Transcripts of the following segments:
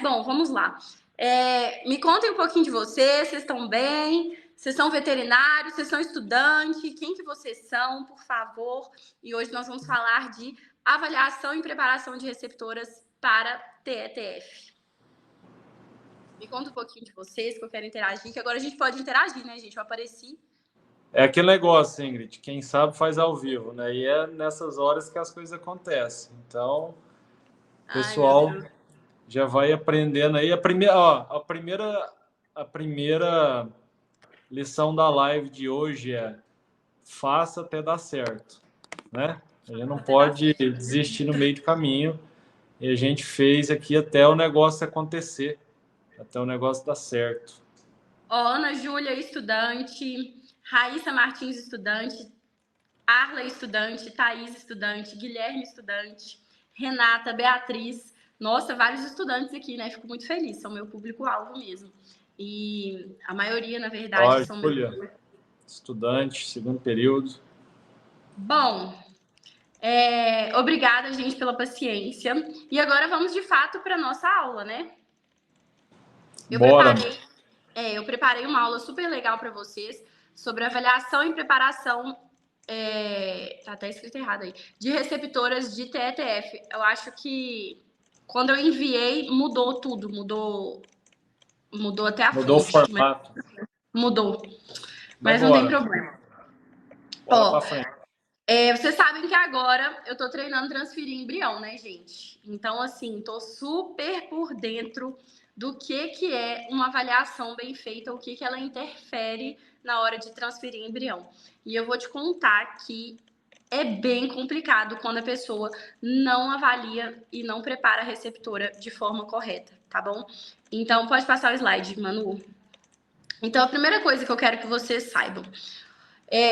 bom, vamos lá. Me contem um pouquinho de vocês estão bem? Vocês são veterinários? Vocês são estudantes? Quem que vocês são, por favor? E hoje nós vamos falar de avaliação e preparação de receptoras para TETF. Me conta um pouquinho de vocês, que eu quero interagir, que agora a gente pode interagir, né, gente? Eu apareci. É aquele negócio, Ingrid, quem sabe faz ao vivo, né? E é nessas horas que as coisas acontecem. Então, o pessoal já vai aprendendo aí. A primeira lição da live de hoje é: faça até dar certo, né? A gente não pode desistir no meio do caminho. E a gente fez aqui até o negócio acontecer, até o negócio dar certo. Ana Júlia, estudante. Raíssa Martins, estudante. Arla, estudante. Thaís, estudante. Guilherme, estudante. Renata, Beatriz. Nossa, vários estudantes aqui, né? Fico muito feliz. São meu público-alvo mesmo. E a maioria, na verdade, são Júlia, estudante, segundo período. Bom, obrigada, gente, pela paciência. E agora vamos, de fato, para a nossa aula, né? Eu preparei uma aula super legal para vocês sobre avaliação e preparação, tá até escrito errado aí, de receptoras de TETF. Eu acho que quando eu enviei, mudou tudo, mudou até a fonte. Mudou o formato. Mudou. Mas não tem problema. Bora pra frente. Vocês sabem que agora eu tô treinando transferir embrião, né, gente? Então, assim, tô super por dentro do que é uma avaliação bem feita, o que ela interfere na hora de transferir embrião. E eu vou te contar que é bem complicado quando a pessoa não avalia e não prepara a receptora de forma correta, tá bom? Então, pode passar o slide, Manu. Então, a primeira coisa que eu quero que vocês saibam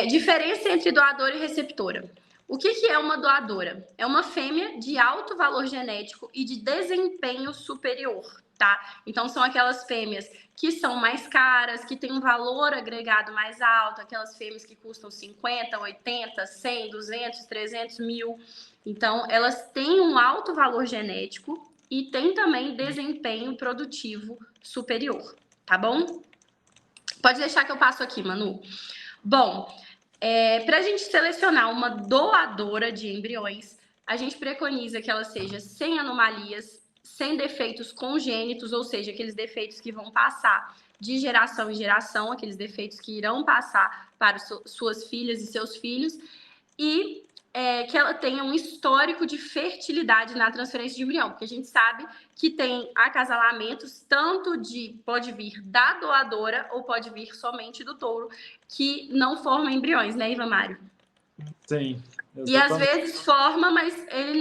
diferença entre doadora e receptora. O que é uma doadora? É uma fêmea de alto valor genético e de desempenho superior, tá? Então, são aquelas fêmeas que são mais caras, que têm um valor agregado mais alto, aquelas fêmeas que custam 50, 80, 100, 200, 300 mil. Então, elas têm um alto valor genético e têm também desempenho produtivo superior, tá bom? Pode deixar que eu passo aqui, Manu. Bom, para a gente selecionar uma doadora de embriões, a gente preconiza que ela seja sem anomalias, sem defeitos congênitos, ou seja, aqueles defeitos que vão passar de geração em geração, aqueles defeitos que irão passar para suas filhas e seus filhos, e que ela tenha um histórico de fertilidade na transferência de embrião, porque a gente sabe que tem acasalamentos, pode vir da doadora ou pode vir somente do touro, que não forma embriões, né, Ivan Mário? Sim. Exatamente. E às vezes forma, mas ele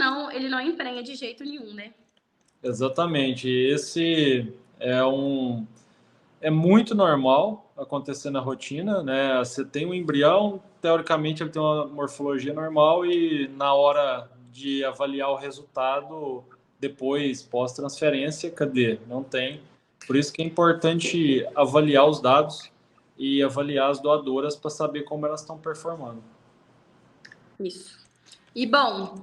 não emprenha de jeito nenhum, né? Exatamente. Esse é muito normal acontecer na rotina, né? Você tem um embrião, teoricamente ele tem uma morfologia normal e na hora de avaliar o resultado, depois, pós-transferência, cadê? Não tem. Por isso que é importante avaliar os dados e avaliar as doadoras para saber como elas estão performando. Isso. E, bom,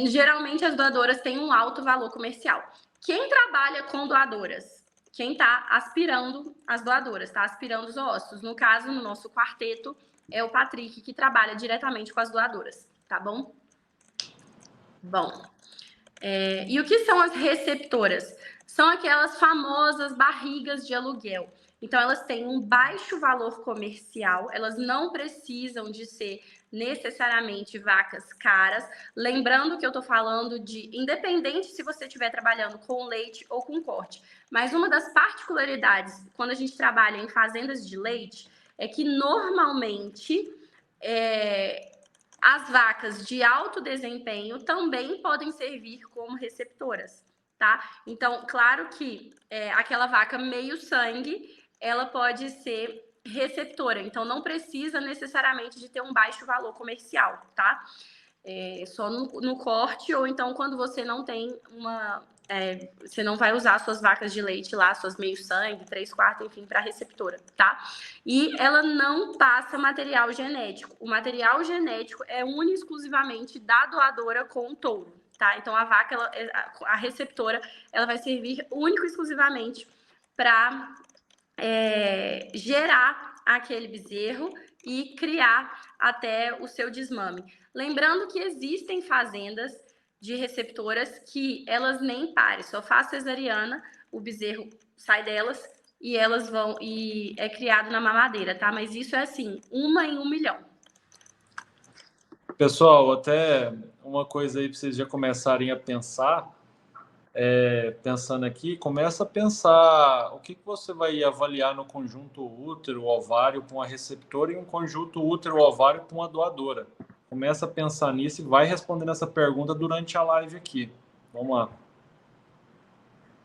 geralmente as doadoras têm um alto valor comercial. Quem trabalha com doadoras? Quem está aspirando as doadoras, está aspirando os ócitos. No caso, no nosso quarteto, é o Patrick, que trabalha diretamente com as doadoras, tá bom? Bom, e o que são as receptoras? São aquelas famosas barrigas de aluguel. Então, elas têm um baixo valor comercial, elas não precisam de ser necessariamente vacas caras. Lembrando que eu estou falando de, independente se você estiver trabalhando com leite ou com corte, mas uma das particularidades, quando a gente trabalha em fazendas de leite, é que normalmente as vacas de alto desempenho também podem servir como receptoras, tá? Então, claro que aquela vaca meio sangue, ela pode ser receptora, então não precisa necessariamente de ter um baixo valor comercial, tá? Só no corte, ou então quando você não tem você não vai usar suas vacas de leite lá, suas meio sangue, 3/4, enfim, para receptora, tá? E ela não passa material genético. O material genético é único e exclusivamente da doadora com o touro, tá? Então, a vaca, a receptora, ela vai servir único e exclusivamente para gerar aquele bezerro e criar até o seu desmame. Lembrando que existem fazendas de receptoras que elas nem parem, só faz cesariana, o bezerro sai delas e elas vão e é criado na mamadeira, tá? Mas isso é assim, 1 em 1 milhão. Pessoal, até uma coisa aí para vocês já começarem a pensar, pensando aqui, começa a pensar o que você vai avaliar no conjunto útero-ovário para uma receptora e um conjunto útero-ovário para uma doadora. Começa a pensar nisso e vai respondendo essa pergunta durante a live aqui. Vamos lá.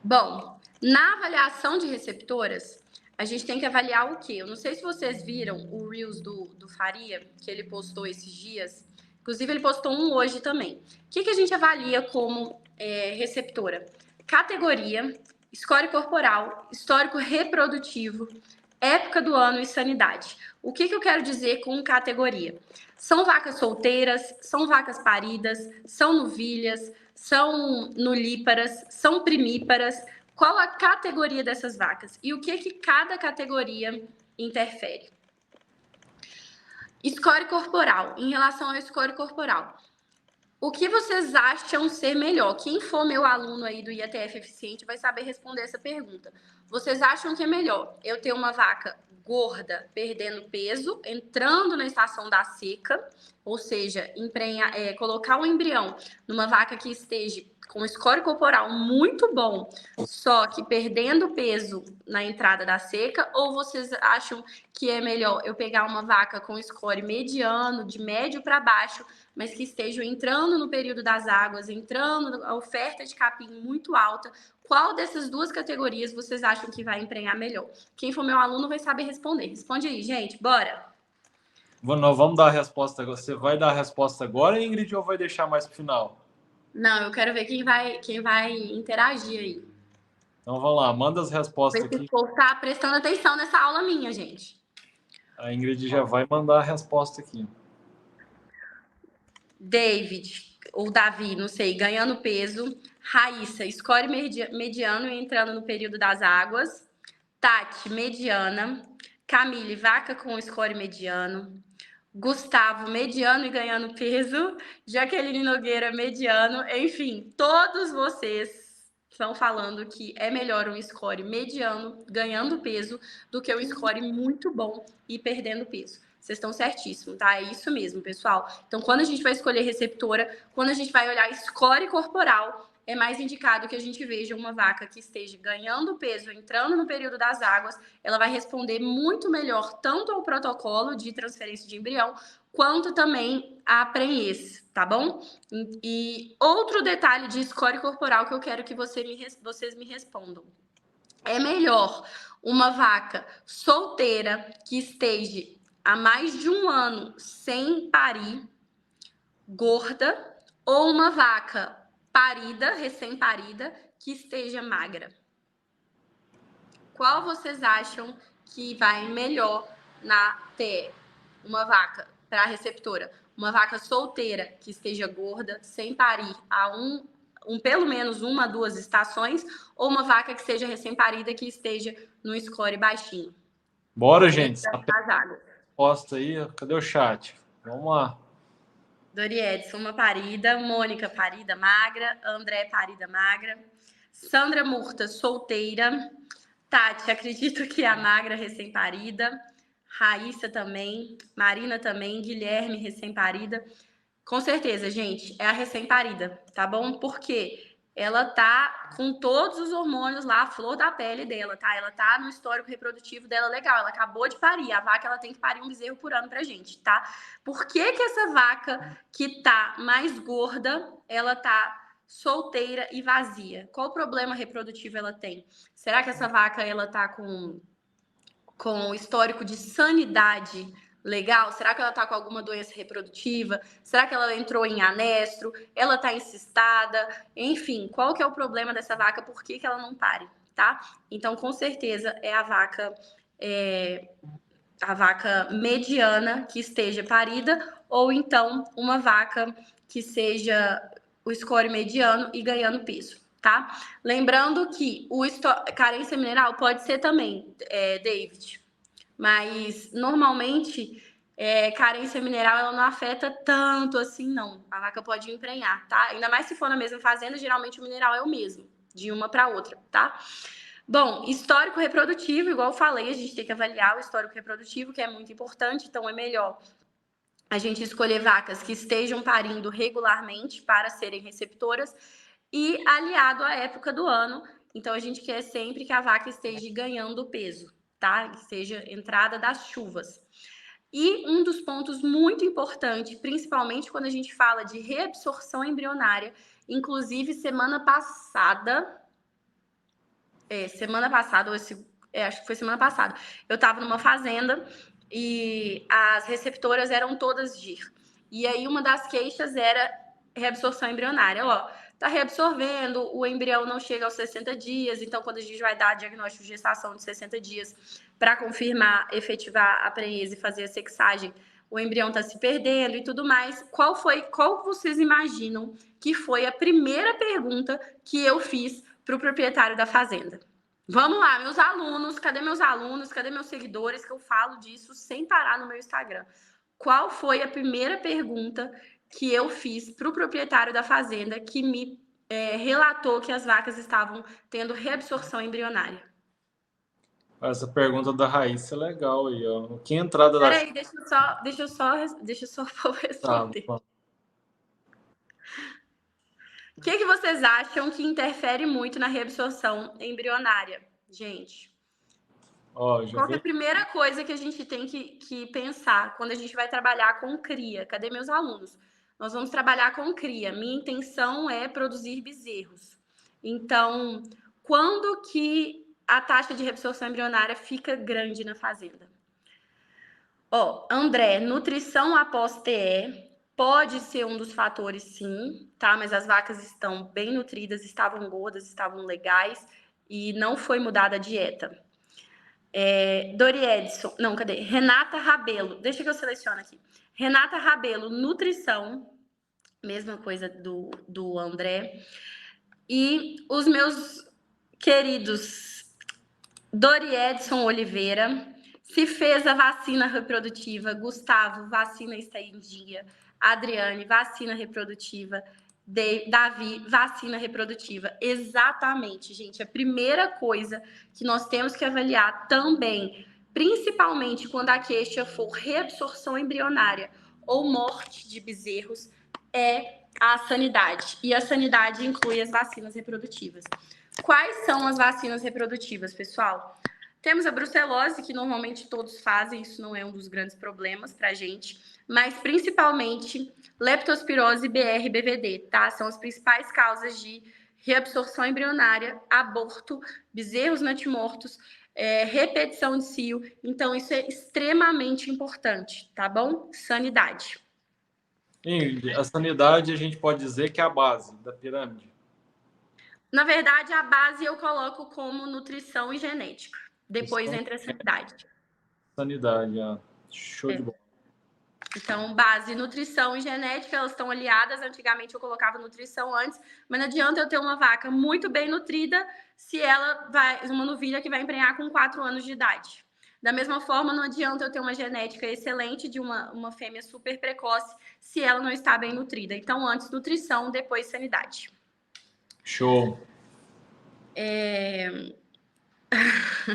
Bom, na avaliação de receptoras, a gente tem que avaliar o quê? Eu não sei se vocês viram o Reels do Faria, que ele postou esses dias. Inclusive, ele postou um hoje também. O que a gente avalia como receptora? Categoria, score corporal, histórico reprodutivo, época do ano e sanidade. O que eu quero dizer com categoria? São vacas solteiras, são vacas paridas, são novilhas, são nulíparas, são primíparas. Qual a categoria dessas vacas? E o que cada categoria interfere? Score corporal. Em relação ao score corporal, o que vocês acham ser melhor? Quem for meu aluno aí do IATF Eficiente vai saber responder essa pergunta. Vocês acham que é melhor eu ter uma vaca gorda perdendo peso, entrando na estação da seca, ou seja, colocar um embrião numa vaca que esteja com score corporal muito bom, só que perdendo peso na entrada da seca, ou vocês acham que é melhor eu pegar uma vaca com score mediano, de médio para baixo, mas que estejam entrando no período das águas, entrando a oferta de capim muito alta? Qual dessas duas categorias vocês acham que vai emprenhar melhor? Quem for meu aluno vai saber responder. Responde aí, gente. Bora! Nós vamos dar a resposta. Você vai dar a resposta agora, Ingrid, ou vai deixar mais para o final? Não, eu quero ver quem vai interagir aí. Então vamos lá, manda as respostas aqui. O povo tá prestando atenção nessa aula minha, gente. A Ingrid já vai mandar a resposta aqui. David, ou Davi, não sei, ganhando peso. Raíssa, score mediano e entrando no período das águas. Tati, mediana. Camille, vaca com score mediano. Gustavo, mediano e ganhando peso. Jaqueline Nogueira, mediano. Enfim, todos vocês estão falando que é melhor um score mediano ganhando peso do que um score muito bom e perdendo peso. Vocês estão certíssimos, tá? É isso mesmo, pessoal. Então, quando a gente vai escolher receptora, quando a gente vai olhar score corporal, é mais indicado que a gente veja uma vaca que esteja ganhando peso, entrando no período das águas. Ela vai responder muito melhor tanto ao protocolo de transferência de embrião, quanto também a prenhez, tá bom? E outro detalhe de score corporal que eu quero que vocês me respondam. É melhor uma vaca solteira que esteja há mais de 1 ano sem parir, gorda, ou uma vaca parida, recém-parida, que esteja magra? Qual vocês acham que vai melhor na TE? Uma vaca para a receptora, uma vaca solteira que esteja gorda, sem parir há pelo menos 1 a 2 estações, ou uma vaca que seja recém-parida que esteja no score baixinho? Bora, gente. Posta aí. Cadê o chat? Vamos lá. Dori Edson, uma parida. Mônica, parida magra. André, parida magra. Sandra Murta, solteira. Tati, acredito que a magra, recém-parida. Raíssa também. Marina também. Guilherme, recém-parida. Com certeza, gente, é a recém-parida, tá bom? Porque ela tá com todos os hormônios lá, a flor da pele dela, tá? Ela tá no histórico reprodutivo dela legal, ela acabou de parir. A vaca, ela tem que parir um bezerro por ano pra gente, tá? Por que essa vaca que tá mais gorda, ela tá solteira e vazia? Qual problema reprodutivo ela tem? Será que essa vaca, ela tá com histórico de sanidade legal? Será que ela tá com alguma doença reprodutiva? Será que ela entrou em anestro? Ela tá encistada? Enfim, qual que é o problema dessa vaca? Por que ela não pare, tá? Então, com certeza, é a vaca mediana que esteja parida, ou então uma vaca que seja o score mediano e ganhando peso, tá? Lembrando que carência mineral pode ser também, David, mas normalmente carência mineral ela não afeta tanto assim, não. A vaca pode emprenhar, tá? Ainda mais se for na mesma fazenda, geralmente o mineral é o mesmo, de uma para outra, tá? Bom, histórico reprodutivo, igual eu falei, a gente tem que avaliar o histórico reprodutivo, que é muito importante, então é melhor a gente escolher vacas que estejam parindo regularmente para serem receptoras e aliado à época do ano. Então, a gente quer sempre que a vaca esteja ganhando peso, tá? Que seja entrada das chuvas. E um dos pontos muito importantes, principalmente quando a gente fala de reabsorção embrionária, inclusive semana passada, acho que foi semana passada, eu estava numa fazenda e as receptoras eram todas GIR. E aí uma das queixas era reabsorção embrionária. Ó, tá reabsorvendo, o embrião não chega aos 60 dias, então quando a gente vai dar diagnóstico de gestação de 60 dias para confirmar, efetivar a prenese e fazer a sexagem, o embrião está se perdendo e tudo mais. Qual vocês imaginam que foi a primeira pergunta que eu fiz para o proprietário da fazenda? Vamos lá, meus alunos, cadê meus alunos, cadê meus seguidores, que eu falo disso sem parar no meu Instagram. Qual foi a primeira pergunta que eu fiz para o proprietário da fazenda que me relatou que as vacas estavam tendo reabsorção embrionária? Essa pergunta da Raíssa é legal aí, ó. Que entrada da... Peraí, deixa eu só responder. Tá, O que vocês acham que interfere muito na reabsorção embrionária, gente? Qual é a primeira coisa que a gente tem que pensar quando a gente vai trabalhar com cria? Cadê meus alunos? Nós vamos trabalhar com cria. Minha intenção é produzir bezerros. Então, quando que a taxa de reabsorção embrionária fica grande na fazenda? Ó, André, nutrição após TE pode ser um dos fatores, sim, tá? Mas as vacas estão bem nutridas, estavam gordas, estavam legais e não foi mudada a dieta. Dori Edson, não, cadê? Renata Rabelo, deixa que eu seleciono aqui. Renata Rabelo, nutrição, mesma coisa do André. E os meus queridos Dori Edson Oliveira, se fez a vacina reprodutiva, Gustavo, vacina está em dia, Adriane, vacina reprodutiva, Davi, vacina reprodutiva. Exatamente, gente. A primeira coisa que nós temos que avaliar também, principalmente quando a queixa for reabsorção embrionária ou morte de bezerros, é a sanidade. E a sanidade inclui as vacinas reprodutivas. Quais são as vacinas reprodutivas, pessoal? Temos a brucelose, que normalmente todos fazem, isso não é um dos grandes problemas para a gente, mas principalmente leptospirose, BR, BVD, tá? São as principais causas de reabsorção embrionária, aborto, bezerros natimortos, repetição de cio. Então, isso é extremamente importante, tá bom? Sanidade. Ingrid, a sanidade a gente pode dizer que é a base da pirâmide. Na verdade, a base eu coloco como nutrição e genética. Depois entra a sanidade. Sanidade, show de bola. Então, base, nutrição e genética, elas estão aliadas. Antigamente eu colocava nutrição antes, mas não adianta eu ter uma vaca muito bem nutrida se ela vai, uma novilha que vai emprenhar com 4 anos de idade. Da mesma forma, não adianta eu ter uma genética excelente de uma fêmea super precoce se ela não está bem nutrida. Então, antes nutrição, depois sanidade. Show.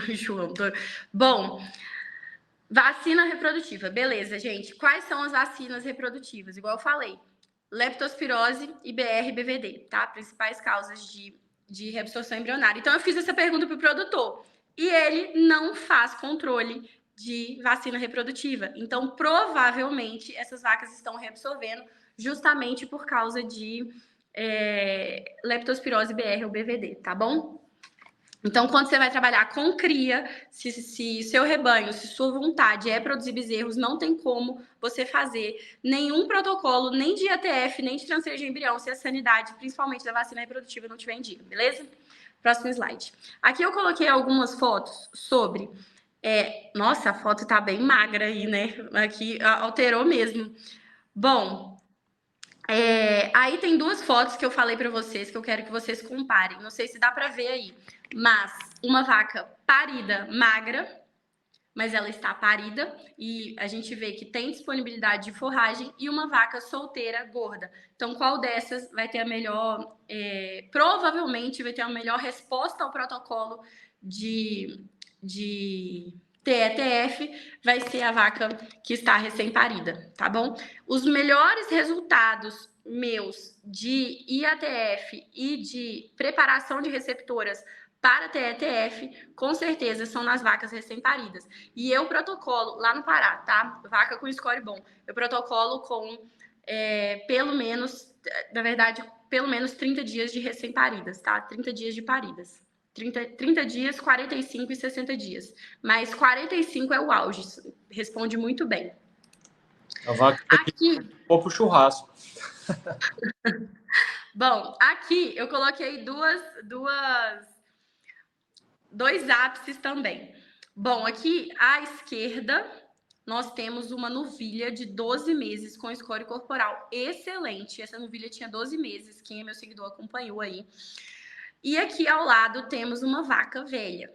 João. Bom, vacina reprodutiva. Beleza, gente. Quais são as vacinas reprodutivas? Igual eu falei, leptospirose e BR-BVD, tá? Principais causas de reabsorção embrionária. Então, eu fiz essa pergunta para o produtor e ele não faz controle de vacina reprodutiva. Então, provavelmente, essas vacas estão reabsorvendo justamente por causa de leptospirose, BR ou BVD, tá bom? Então, quando você vai trabalhar com cria, se seu rebanho, se sua vontade é produzir bezerros, não tem como você fazer nenhum protocolo, nem de ATF, nem de transfer de embrião, se a sanidade, principalmente da vacina reprodutiva, não tiver em dia, beleza? Próximo slide. Aqui eu coloquei algumas fotos sobre... nossa, a foto tá bem magra aí, né? Aqui alterou mesmo. Bom, Aí tem duas fotos que eu falei para vocês que eu quero que vocês comparem. Não sei se dá para ver aí, mas uma vaca parida magra, mas ela está parida e a gente vê que tem disponibilidade de forragem, e uma vaca solteira gorda. Então, qual dessas vai ter a melhor, provavelmente vai ter a melhor resposta ao protocolo de TETF, vai ser a vaca que está recém-parida, tá bom? Os melhores resultados meus de IATF e de preparação de receptoras para TETF, com certeza, são nas vacas recém-paridas. E eu protocolo lá no Pará, tá? Vaca com score bom. Eu protocolo com pelo menos, na verdade, pelo menos 30 dias de recém-paridas, tá? 30 dias de paridas. 30 dias, 45 e 60 dias. Mas 45 é o auge. Responde muito bem. A vaca aqui pro churrasco. Bom, aqui eu coloquei dois ápices também. Bom, aqui à esquerda nós temos uma novilha de 12 meses com score corporal excelente. Essa novilha tinha 12 meses, quem é meu seguidor acompanhou aí. E aqui ao lado temos uma vaca velha,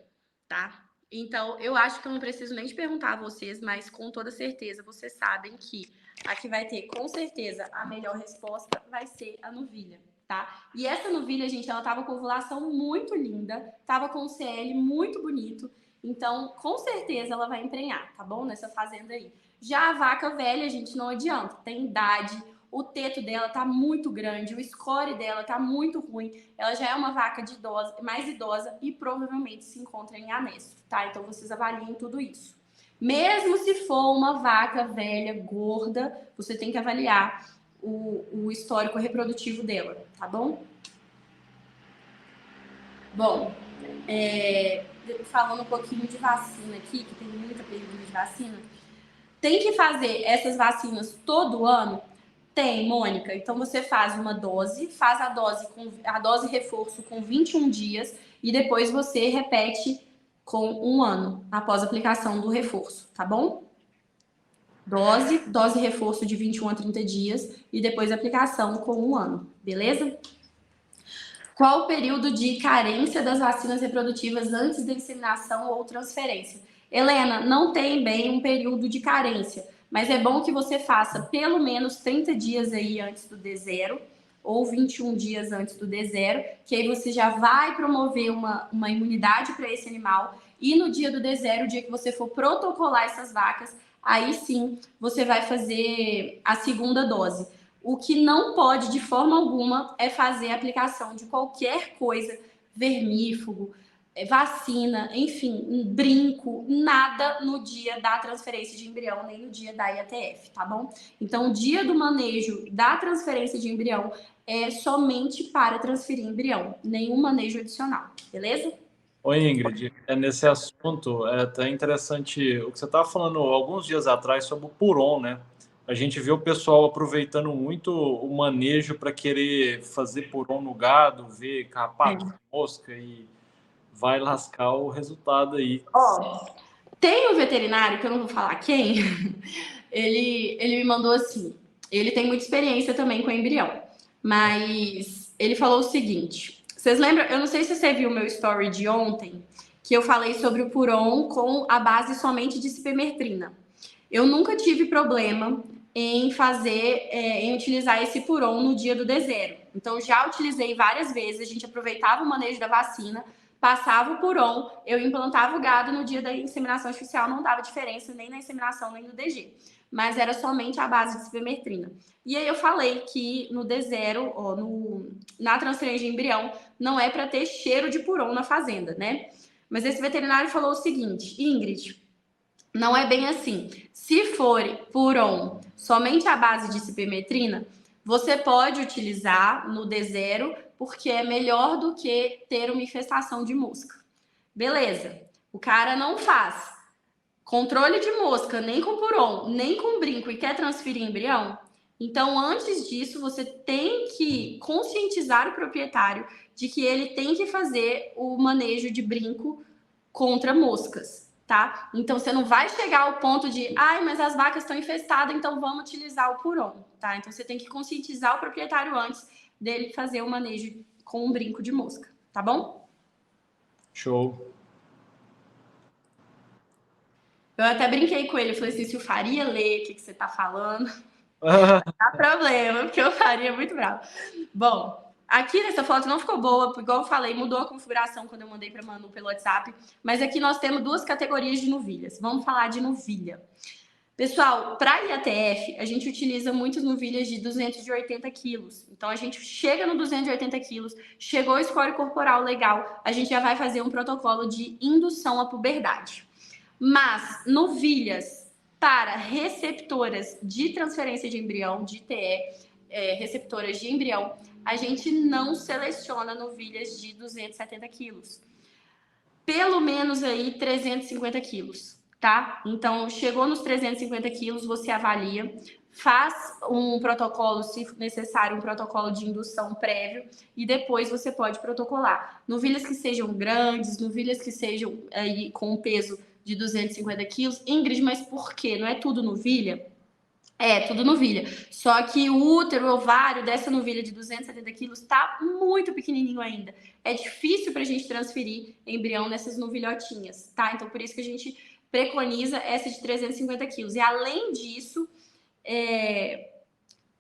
tá? Então, eu acho que eu não preciso nem te perguntar a vocês, mas com toda certeza vocês sabem que a que vai ter, com certeza, a melhor resposta vai ser a novilha, tá? E essa novilha, gente, ela tava com ovulação muito linda, tava com um CL muito bonito, então, com certeza, ela vai emprenhar, tá bom? Nessa fazenda aí. Já a vaca velha, gente, não adianta, tem idade, o teto dela tá muito grande, o score dela tá muito ruim, ela já é uma vaca de idosa, mais idosa e provavelmente se encontra em anestro, tá? Então vocês avaliem tudo isso. Mesmo se for uma vaca velha, gorda, você tem que avaliar o histórico reprodutivo dela, tá bom? Bom, falando um pouquinho de vacina aqui, que tem muita pergunta de vacina, tem que fazer essas vacinas todo ano? Tem, Mônica. Então você faz uma dose, faz a dose reforço com 21 dias e depois você repete com um ano após a aplicação do reforço, tá bom? Dose reforço de 21 a 30 dias e depois aplicação com um ano, beleza? Qual o período de carência das vacinas reprodutivas antes da inseminação ou transferência? Helena, não tem bem um período de carência, mas é bom que você faça pelo menos 30 dias aí antes do D0 ou 21 dias antes do D0, que aí você já vai promover uma imunidade para esse animal, e no dia do D0, o dia que você for protocolar essas vacas, aí sim você vai fazer a segunda dose. O que não pode, de forma alguma, é fazer a aplicação de qualquer coisa, vermífugo, vacina, enfim, brinco, nada no dia da transferência de embrião, nem no dia da IATF, tá bom? Então, o dia do manejo da transferência de embrião é somente para transferir embrião, nenhum manejo adicional, beleza? Oi, Ingrid. Nesse assunto, é até interessante o que você estava falando alguns dias atrás sobre o Puron, né? A gente vê o pessoal aproveitando muito o manejo para querer fazer Puron no gado, ver carrapato, mosca, e vai lascar o resultado aí. Tem um veterinário, que eu não vou falar quem, ele me mandou assim, ele tem muita experiência também com embrião, mas ele falou o seguinte, vocês lembram, eu não sei se você viu o meu story de ontem, que eu falei sobre o Puron com a base somente de cipermetrina. Eu nunca tive problema em em utilizar esse Puron no dia do D0. Então, já utilizei várias vezes, a gente aproveitava o manejo da vacina, passava o Puron, eu implantava o gado no dia da inseminação artificial, não dava diferença nem na inseminação, nem no DG. Mas era somente a base de cipermetrina. E aí eu falei que no D0, na transferência de embrião, não é para ter cheiro de Puron na fazenda, né? Mas esse veterinário falou o seguinte, Ingrid, não é bem assim. Se for Puron somente a base de cipermetrina, você pode utilizar no D0, porque é melhor do que ter uma infestação de mosca. Beleza. O cara não faz controle de mosca, nem com Puron, nem com brinco, e quer transferir embrião. Então, antes disso, você tem que conscientizar o proprietário de que ele tem que fazer o manejo de brinco contra moscas. tá? Então, você não vai chegar ao ponto de, ai, mas as vacas estão infestadas, então vamos utilizar o Puron, tá? Então, você tem que conscientizar o proprietário antes dele fazer o manejo com um brinco de mosca, tá bom? Show. Eu até brinquei com ele, falei assim, se o Faria ler o que você tá falando, não dá problema, porque o Faria é muito bravo. Bom, aqui nessa foto não ficou boa, porque, igual eu falei, mudou a configuração quando eu mandei para Manu pelo WhatsApp, mas aqui nós temos duas categorias de novilhas. Vamos falar de novilha. Pessoal, para IATF, a gente utiliza muitas novilhas de 280 quilos. Então, a gente chega no 280 quilos, chegou o score corporal legal, a gente já vai fazer um protocolo de indução à puberdade. Mas, novilhas para receptoras de transferência de embrião, de TE, receptoras de embrião, a gente não seleciona novilhas de 270 quilos. Pelo menos aí 350 quilos, tá? Então, chegou nos 350 quilos, você avalia, faz um protocolo, se necessário, um protocolo de indução prévio e depois você pode protocolar. Novilhas que sejam grandes, novilhas que sejam aí com um peso de 250 quilos. Ingrid, mas por quê? Não é tudo novilha? É, tudo novilha. Só que o útero, o ovário dessa novilha de 270 quilos tá muito pequenininho ainda. É difícil pra gente transferir embrião nessas novilhotinhas, tá? Então, por isso que a gente preconiza essa de 350 quilos. E, além disso,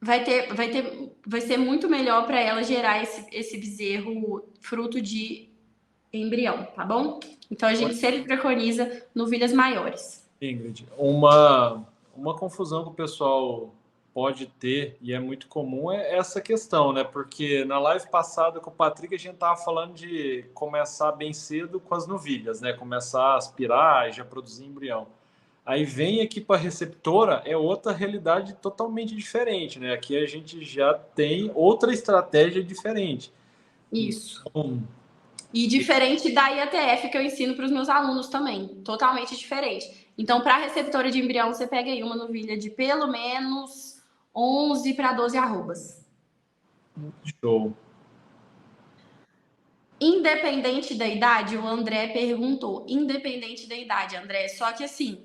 vai ser muito melhor para ela gerar esse bezerro fruto de embrião, tá bom? Então, a gente sempre preconiza novilhas maiores. Ingrid, uma confusão que o pessoal pode ter, e é muito comum, é essa questão, né? Porque na live passada com o Patrick, a gente estava falando de começar bem cedo com as novilhas, né? Começar a aspirar e já produzir embrião. Aí vem aqui para a receptora, é outra realidade totalmente diferente, né? Aqui a gente já tem outra estratégia diferente. Isso. Então, e diferente da IATF que eu ensino para os meus alunos também. Totalmente diferente. Então, para receptora de embrião, você pega aí uma novilha de pelo menos 11 para 12 arrobas. Show. Independente da idade, o André perguntou. Independente da idade, André. Só que assim,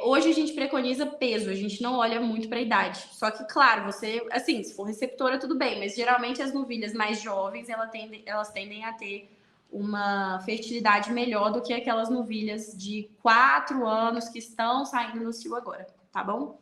hoje a gente preconiza peso, a gente não olha muito para a idade. Só que, claro, você, assim, se for receptora, tudo bem, mas geralmente as novilhas mais jovens, elas tendem a ter uma fertilidade melhor do que aquelas novilhas de 4 anos que estão saindo no cio agora, tá bom?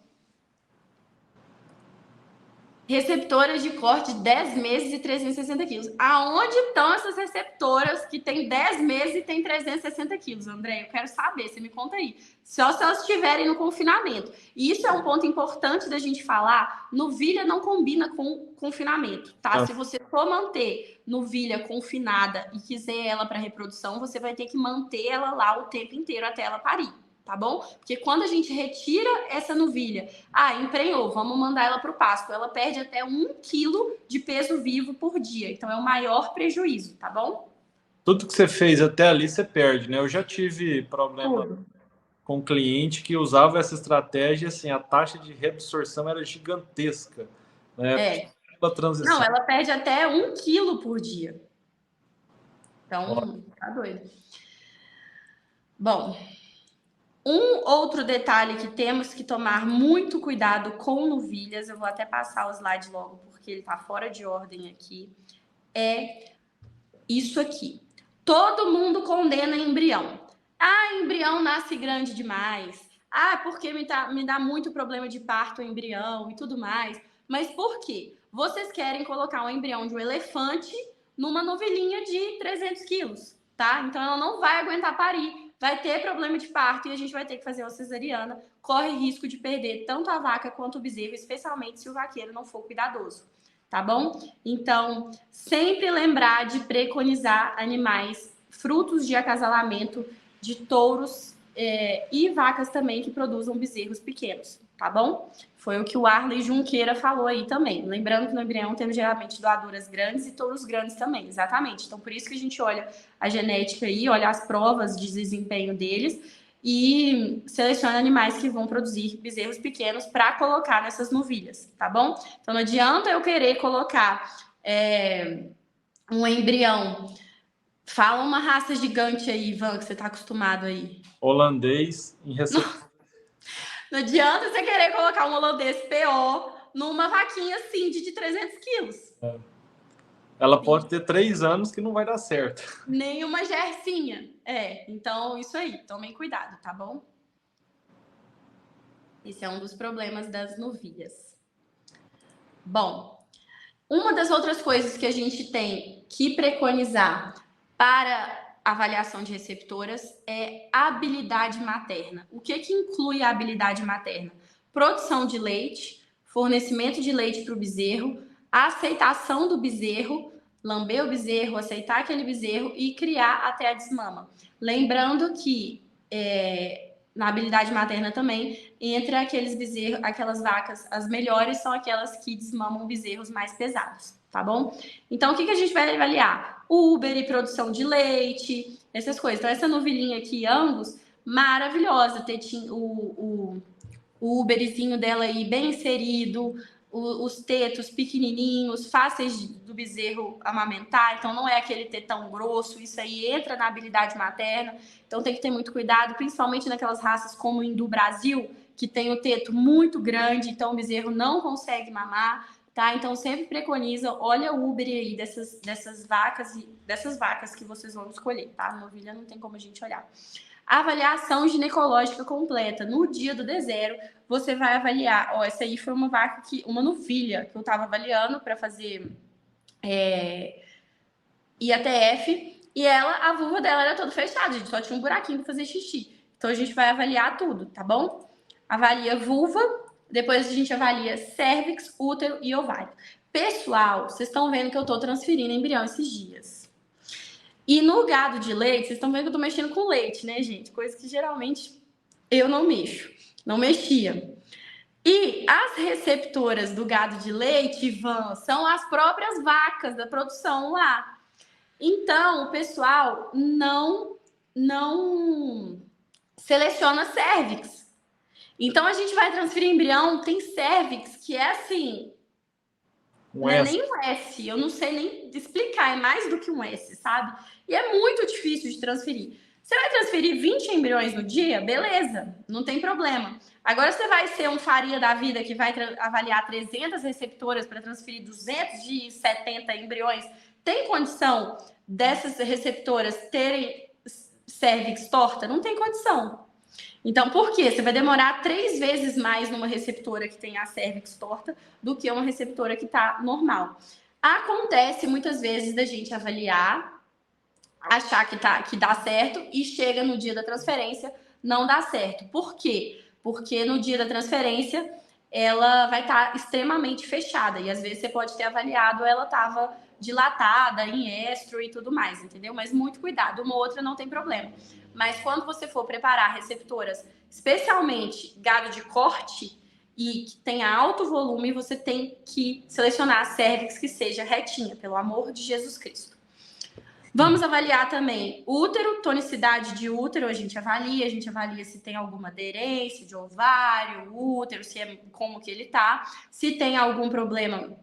Receptoras de corte de 10 meses e 360 quilos. Aonde estão essas receptoras que têm 10 meses e têm 360 quilos, André? Eu quero saber, você me conta aí. Só se elas estiverem no confinamento. E isso é um ponto importante da gente falar. Novilha não combina com confinamento, tá? Se você for manter novilha confinada e quiser ela para reprodução, você vai ter que manter ela lá o tempo inteiro até ela parir. Tá bom? Porque quando a gente retira essa novilha, emprenhou, vamos mandar ela para o pasto, ela perde até 1 quilo de peso vivo por dia. Então é o maior prejuízo, tá bom? Tudo que você fez até ali, você perde, né? Eu já tive problema com um cliente que usava essa estratégia, assim, a taxa de reabsorção era gigantesca, né? Pela transição. Não, ela perde até 1 quilo por dia. Então, tá doido. Bom, um outro detalhe que temos que tomar muito cuidado com novilhas, eu vou até passar o slide logo, porque ele tá fora de ordem aqui, é isso aqui. Todo mundo condena embrião. Embrião nasce grande demais. Porque me dá muito problema de parto o embrião e tudo mais. Mas por quê? Vocês querem colocar um embrião de um elefante numa novilhinha de 300 quilos, tá? Então ela não vai aguentar parir, vai ter problema de parto e a gente vai ter que fazer uma cesariana. Corre risco de perder tanto a vaca quanto o bezerro, especialmente se o vaqueiro não for cuidadoso. Tá bom? Então, sempre lembrar de preconizar animais frutos de acasalamento de touros e vacas também que produzam bezerros pequenos, tá bom? Foi o que o Arley Junqueira falou aí também. Lembrando que no embrião temos geralmente doadoras grandes e touros grandes também, exatamente. Então, por isso que a gente olha a genética aí, olha as provas de desempenho deles e seleciona animais que vão produzir bezerros pequenos para colocar nessas novilhas, tá bom? Então, não adianta eu querer colocar um embrião Fala uma raça gigante aí, Ivan, que você tá acostumado aí. Holandês em receptor. Não adianta você querer colocar um holandês PO numa vaquinha assim de 300 quilos. Ela pode ter 3 anos que não vai dar certo. Nenhuma gercinha. Então isso aí, tomem cuidado, tá bom? Esse é um dos problemas das novilhas. Bom, uma das outras coisas que a gente tem que preconizar para avaliação de receptoras é habilidade materna. O que inclui a habilidade materna? Produção de leite, fornecimento de leite para o bezerro, aceitação do bezerro, lamber o bezerro, aceitar aquele bezerro e criar até a desmama. Lembrando que na habilidade materna também, entre aqueles bezerros, aquelas vacas, as melhores são aquelas que desmamam bezerros mais pesados, tá bom? Então, o que a gente vai avaliar? Uber e produção de leite, essas coisas. Então, essa novilhinha aqui, Angus, maravilhosa, ter o Uberzinho dela aí bem inserido, os tetos pequenininhos, fáceis do bezerro amamentar, então não é aquele tetão grosso, isso aí entra na habilidade materna, então tem que ter muito cuidado, principalmente naquelas raças como o Hindu Brasil, que tem o teto muito grande, então o bezerro não consegue mamar, tá? Então sempre preconiza, olha o Uber aí dessas vacas que vocês vão escolher, tá? Novilha não tem como a gente olhar. Avaliação ginecológica completa. No dia do D0, você vai avaliar. Essa aí foi uma vaca uma novilha que eu estava avaliando para fazer IATF. E a vulva dela era toda fechada, a gente só tinha um buraquinho para fazer xixi. Então a gente vai avaliar tudo, tá bom? Avalia vulva, depois a gente avalia cérvix, útero e ovário. Pessoal, vocês estão vendo que eu estou transferindo embrião esses dias. E no gado de leite, vocês estão vendo que eu tô mexendo com leite, né, gente? Coisa que geralmente eu não mexo. Não mexia. E as receptoras do gado de leite, Ivan, são as próprias vacas da produção lá. Então, o pessoal não seleciona cérvix. Então, a gente vai transferir embrião, tem cérvix que é assim... Não é nem um S, eu não sei nem explicar, é mais do que um S, sabe? E é muito difícil de transferir. Você vai transferir 20 embriões no dia? Beleza, não tem problema. Agora você vai ser um Faria da vida que vai avaliar 300 receptoras para transferir 270 embriões. Tem condição dessas receptoras terem cérvix torta? Não tem condição. Então, por quê? Você vai demorar 3 vezes mais numa receptora que tem a cérvix torta do que uma receptora que está normal. Acontece muitas vezes da gente avaliar, achar que dá certo e chega no dia da transferência, não dá certo. Por quê? Porque no dia da transferência ela vai estar extremamente fechada e às vezes você pode ter avaliado, ela estava dilatada, em estro e tudo mais, entendeu? Mas muito cuidado, uma outra não tem problema. Mas quando você for preparar receptoras, especialmente gado de corte e que tenha alto volume, você tem que selecionar a cérvix que seja retinha, pelo amor de Jesus Cristo. Vamos avaliar também útero, tonicidade de útero, a gente avalia se tem alguma aderência de ovário, útero, se é como que ele tá, se tem algum problema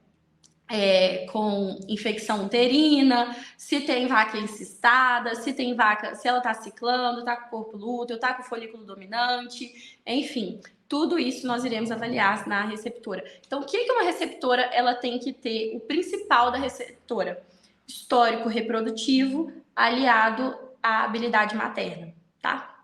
com infecção uterina, se tem vaca encistada, se ela tá ciclando, tá com o corpo lúteo, tá com o folículo dominante, enfim, tudo isso nós iremos avaliar na receptora. Então, o que uma receptora ela tem que ter? O principal da receptora, histórico reprodutivo aliado à habilidade materna, tá?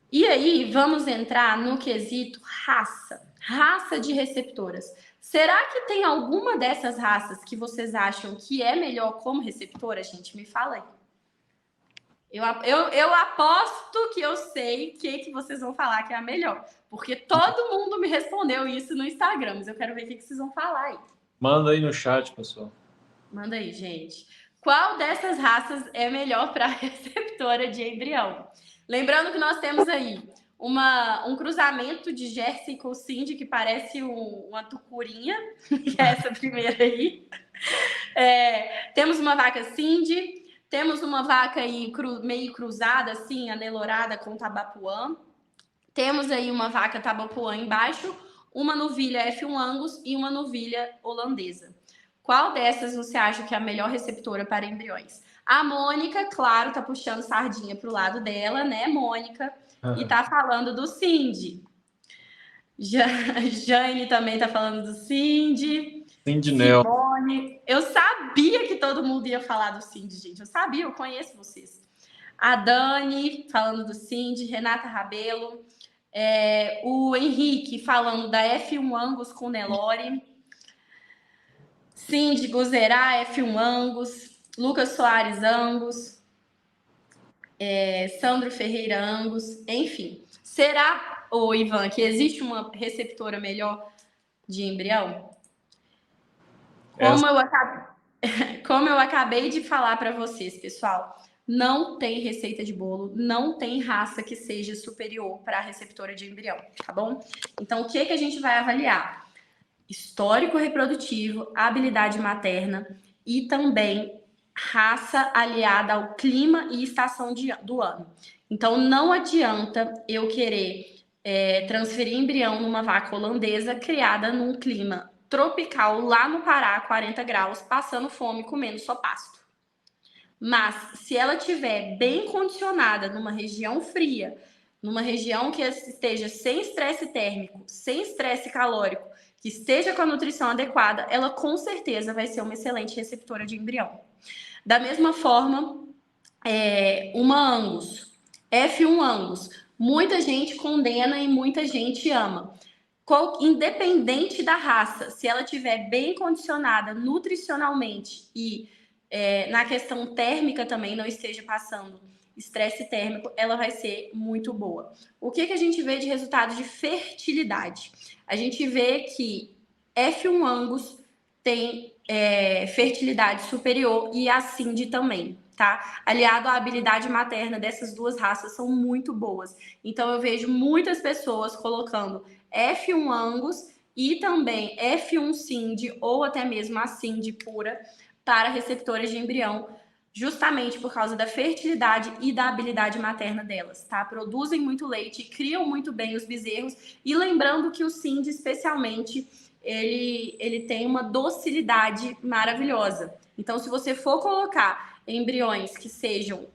E aí, vamos entrar no quesito raça de receptoras. Será que tem alguma dessas raças que vocês acham que é melhor como receptora? Gente, me fala aí. Eu aposto que eu sei que vocês vão falar que é a melhor. Porque todo mundo me respondeu isso no Instagram. Mas eu quero ver o que vocês vão falar aí. Manda aí no chat, pessoal. Manda aí, gente. Qual dessas raças é melhor para receptora de embrião? Lembrando que nós temos aí um cruzamento de Jersey com Cindy, que parece uma tucurinha, que é essa primeira aí. Temos uma vaca Cindy, temos uma vaca aí meio cruzada, assim, anelorada com tabapuã. Temos aí uma vaca tabapuã embaixo, uma novilha F1 Angus e uma novilha holandesa. Qual dessas você acha que é a melhor receptora para embriões? A Mônica, claro, tá puxando sardinha pro lado dela, né, Mônica? E tá falando do Cindy. Jane também tá falando do Cindy. Cindy Nel. Simone. Eu sabia que todo mundo ia falar do Cindy, gente. Eu sabia, eu conheço vocês. A Dani falando do Cindy, Renata Rabelo. O Henrique falando da F1 Angus com Nelore. Cindy Guzerá, F1 Angus. Lucas Soares Angus. Sandro Ferreira Angus. Enfim. Será, Ivan, que existe uma receptora melhor de embrião? Como eu acabei de falar para vocês, pessoal, não tem receita de bolo, não tem raça que seja superior para a receptora de embrião, tá bom? Então, o que a gente vai avaliar? Histórico reprodutivo, habilidade materna e também raça aliada ao clima e estação do ano. Então, não adianta eu querer transferir embrião numa vaca holandesa criada num clima tropical lá no Pará, 40 graus, passando fome, comendo só pasto. Mas se ela estiver bem condicionada numa região fria, numa região que esteja sem estresse térmico, sem estresse calórico, que esteja com a nutrição adequada, ela com certeza vai ser uma excelente receptora de embrião. Da mesma forma, uma Angus, F1 Angus, muita gente condena e muita gente ama. Independente da raça, se ela estiver bem condicionada nutricionalmente e na questão térmica também não esteja passando estresse térmico, ela vai ser muito boa. O que a gente vê de resultado de fertilidade? A gente vê que F1 Angus tem fertilidade superior e a Cindy também, tá? Aliado à habilidade materna dessas duas raças são muito boas. Então eu vejo muitas pessoas colocando F1 Angus e também F1 Cindy ou até mesmo a Cindy pura para receptores de embrião, justamente por causa da fertilidade e da habilidade materna delas, tá? Produzem muito leite, criam muito bem os bezerros e lembrando que o Cindy especialmente ele tem uma docilidade maravilhosa. Então, se você for colocar embriões que sejam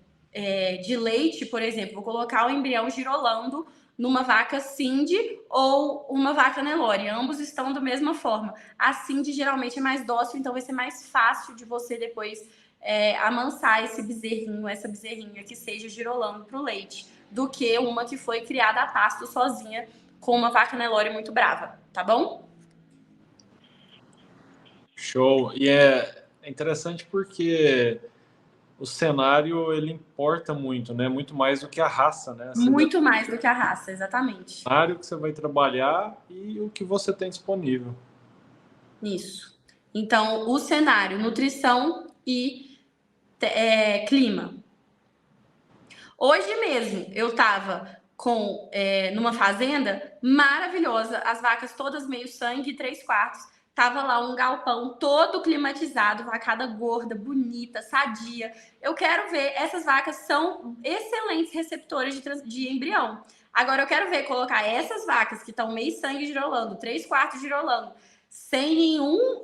de leite, por exemplo, vou colocar o embrião girolando numa vaca Cindy ou uma vaca Nelore. Ambos estão da mesma forma. A Cindy geralmente é mais dócil, então vai ser mais fácil de você depois amansar esse bezerrinho, essa bezerrinha que seja girolando para o leite, do que uma que foi criada a pasto sozinha com uma vaca Nelore muito brava, tá bom? Show. E é interessante porque o cenário, ele importa muito, né? Muito mais do que a raça, né? Muito mais do que a raça, exatamente. O cenário que você vai trabalhar e o que você tem disponível. Isso. Então, o cenário, nutrição e clima. Hoje mesmo, eu estava numa fazenda maravilhosa, as vacas todas meio sangue, 3/4. Tava lá um galpão todo climatizado, vacada gorda, bonita, sadia. Eu quero ver, essas vacas são excelentes receptoras de embrião. Agora eu quero ver colocar essas vacas que estão meio sangue girolando, 3/4 girolando, sem nenhum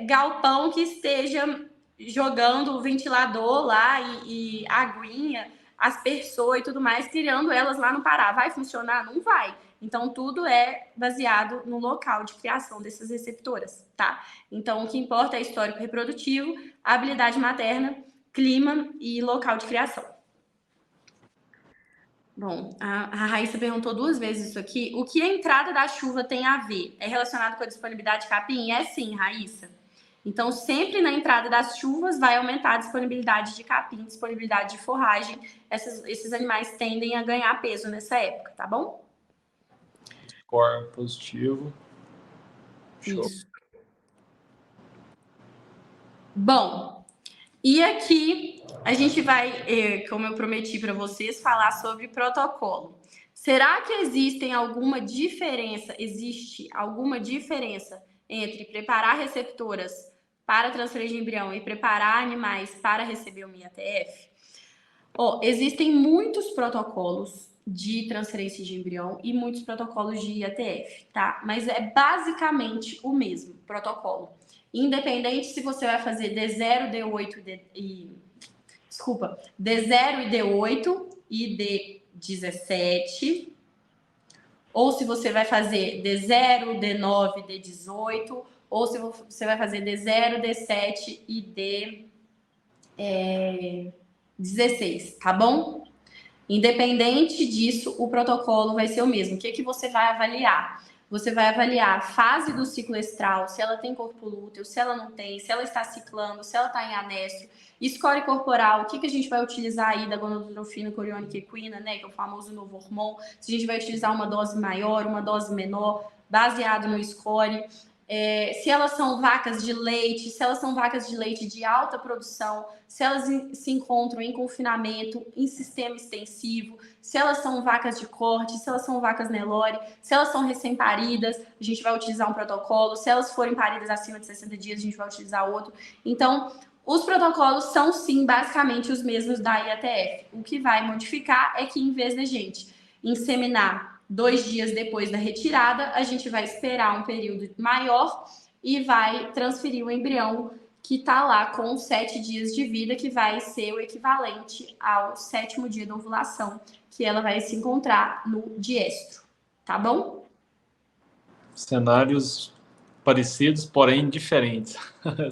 galpão que esteja jogando o ventilador lá e aguinha, aspersor e tudo mais, criando elas lá no Pará. Vai funcionar? Não vai. Então, tudo é baseado no local de criação dessas receptoras, tá? Então, o que importa é histórico reprodutivo, habilidade materna, clima e local de criação. Bom, a Raíssa perguntou 2 vezes isso aqui. O que a entrada da chuva tem a ver? É relacionado com a disponibilidade de capim? É sim, Raíssa. Então, sempre na entrada das chuvas vai aumentar a disponibilidade de capim, disponibilidade de forragem. Esses animais tendem a ganhar peso nessa época, tá bom? Score positivo. Show. Isso. Bom, e aqui a gente vai, como eu prometi para vocês, falar sobre protocolo. Será que existe alguma diferença entre preparar receptoras para transferência de embrião e preparar animais para receber uma IATF? Existem muitos protocolos de transferência de embrião e muitos protocolos de IATF, tá? Mas é basicamente o mesmo protocolo. Independente se você vai fazer D0, D8 e desculpa, D0 e D8 e D17. Ou se você vai fazer D0, D9, D18, ou se você vai fazer D0, D7 e D16, tá bom? Independente disso, o protocolo vai ser o mesmo. O que você vai avaliar? Você vai avaliar a fase do ciclo estral, se ela tem corpo lúteo, se ela não tem, se ela está ciclando, se ela está em anestro. Score corporal, o que a gente vai utilizar aí da gonadotropina coriônica equina, né, que é o famoso novo hormônio. Se a gente vai utilizar uma dose maior, uma dose menor, baseado no score. Se elas são vacas de leite, se elas são vacas de leite de alta produção, se elas se encontram em confinamento, em sistema extensivo, se elas são vacas de corte, se elas são vacas Nelore, se elas são recém-paridas, a gente vai utilizar um protocolo, se elas forem paridas acima de 60 dias, a gente vai utilizar outro. Então, os protocolos são, sim, basicamente os mesmos da IATF. O que vai modificar é que, em vez da gente inseminar 2 dias depois da retirada, a gente vai esperar um período maior e vai transferir o embrião que está lá com 7 dias de vida, que vai ser o equivalente ao 7º dia da ovulação, que ela vai se encontrar no diestro, tá bom? Cenários parecidos, porém diferentes.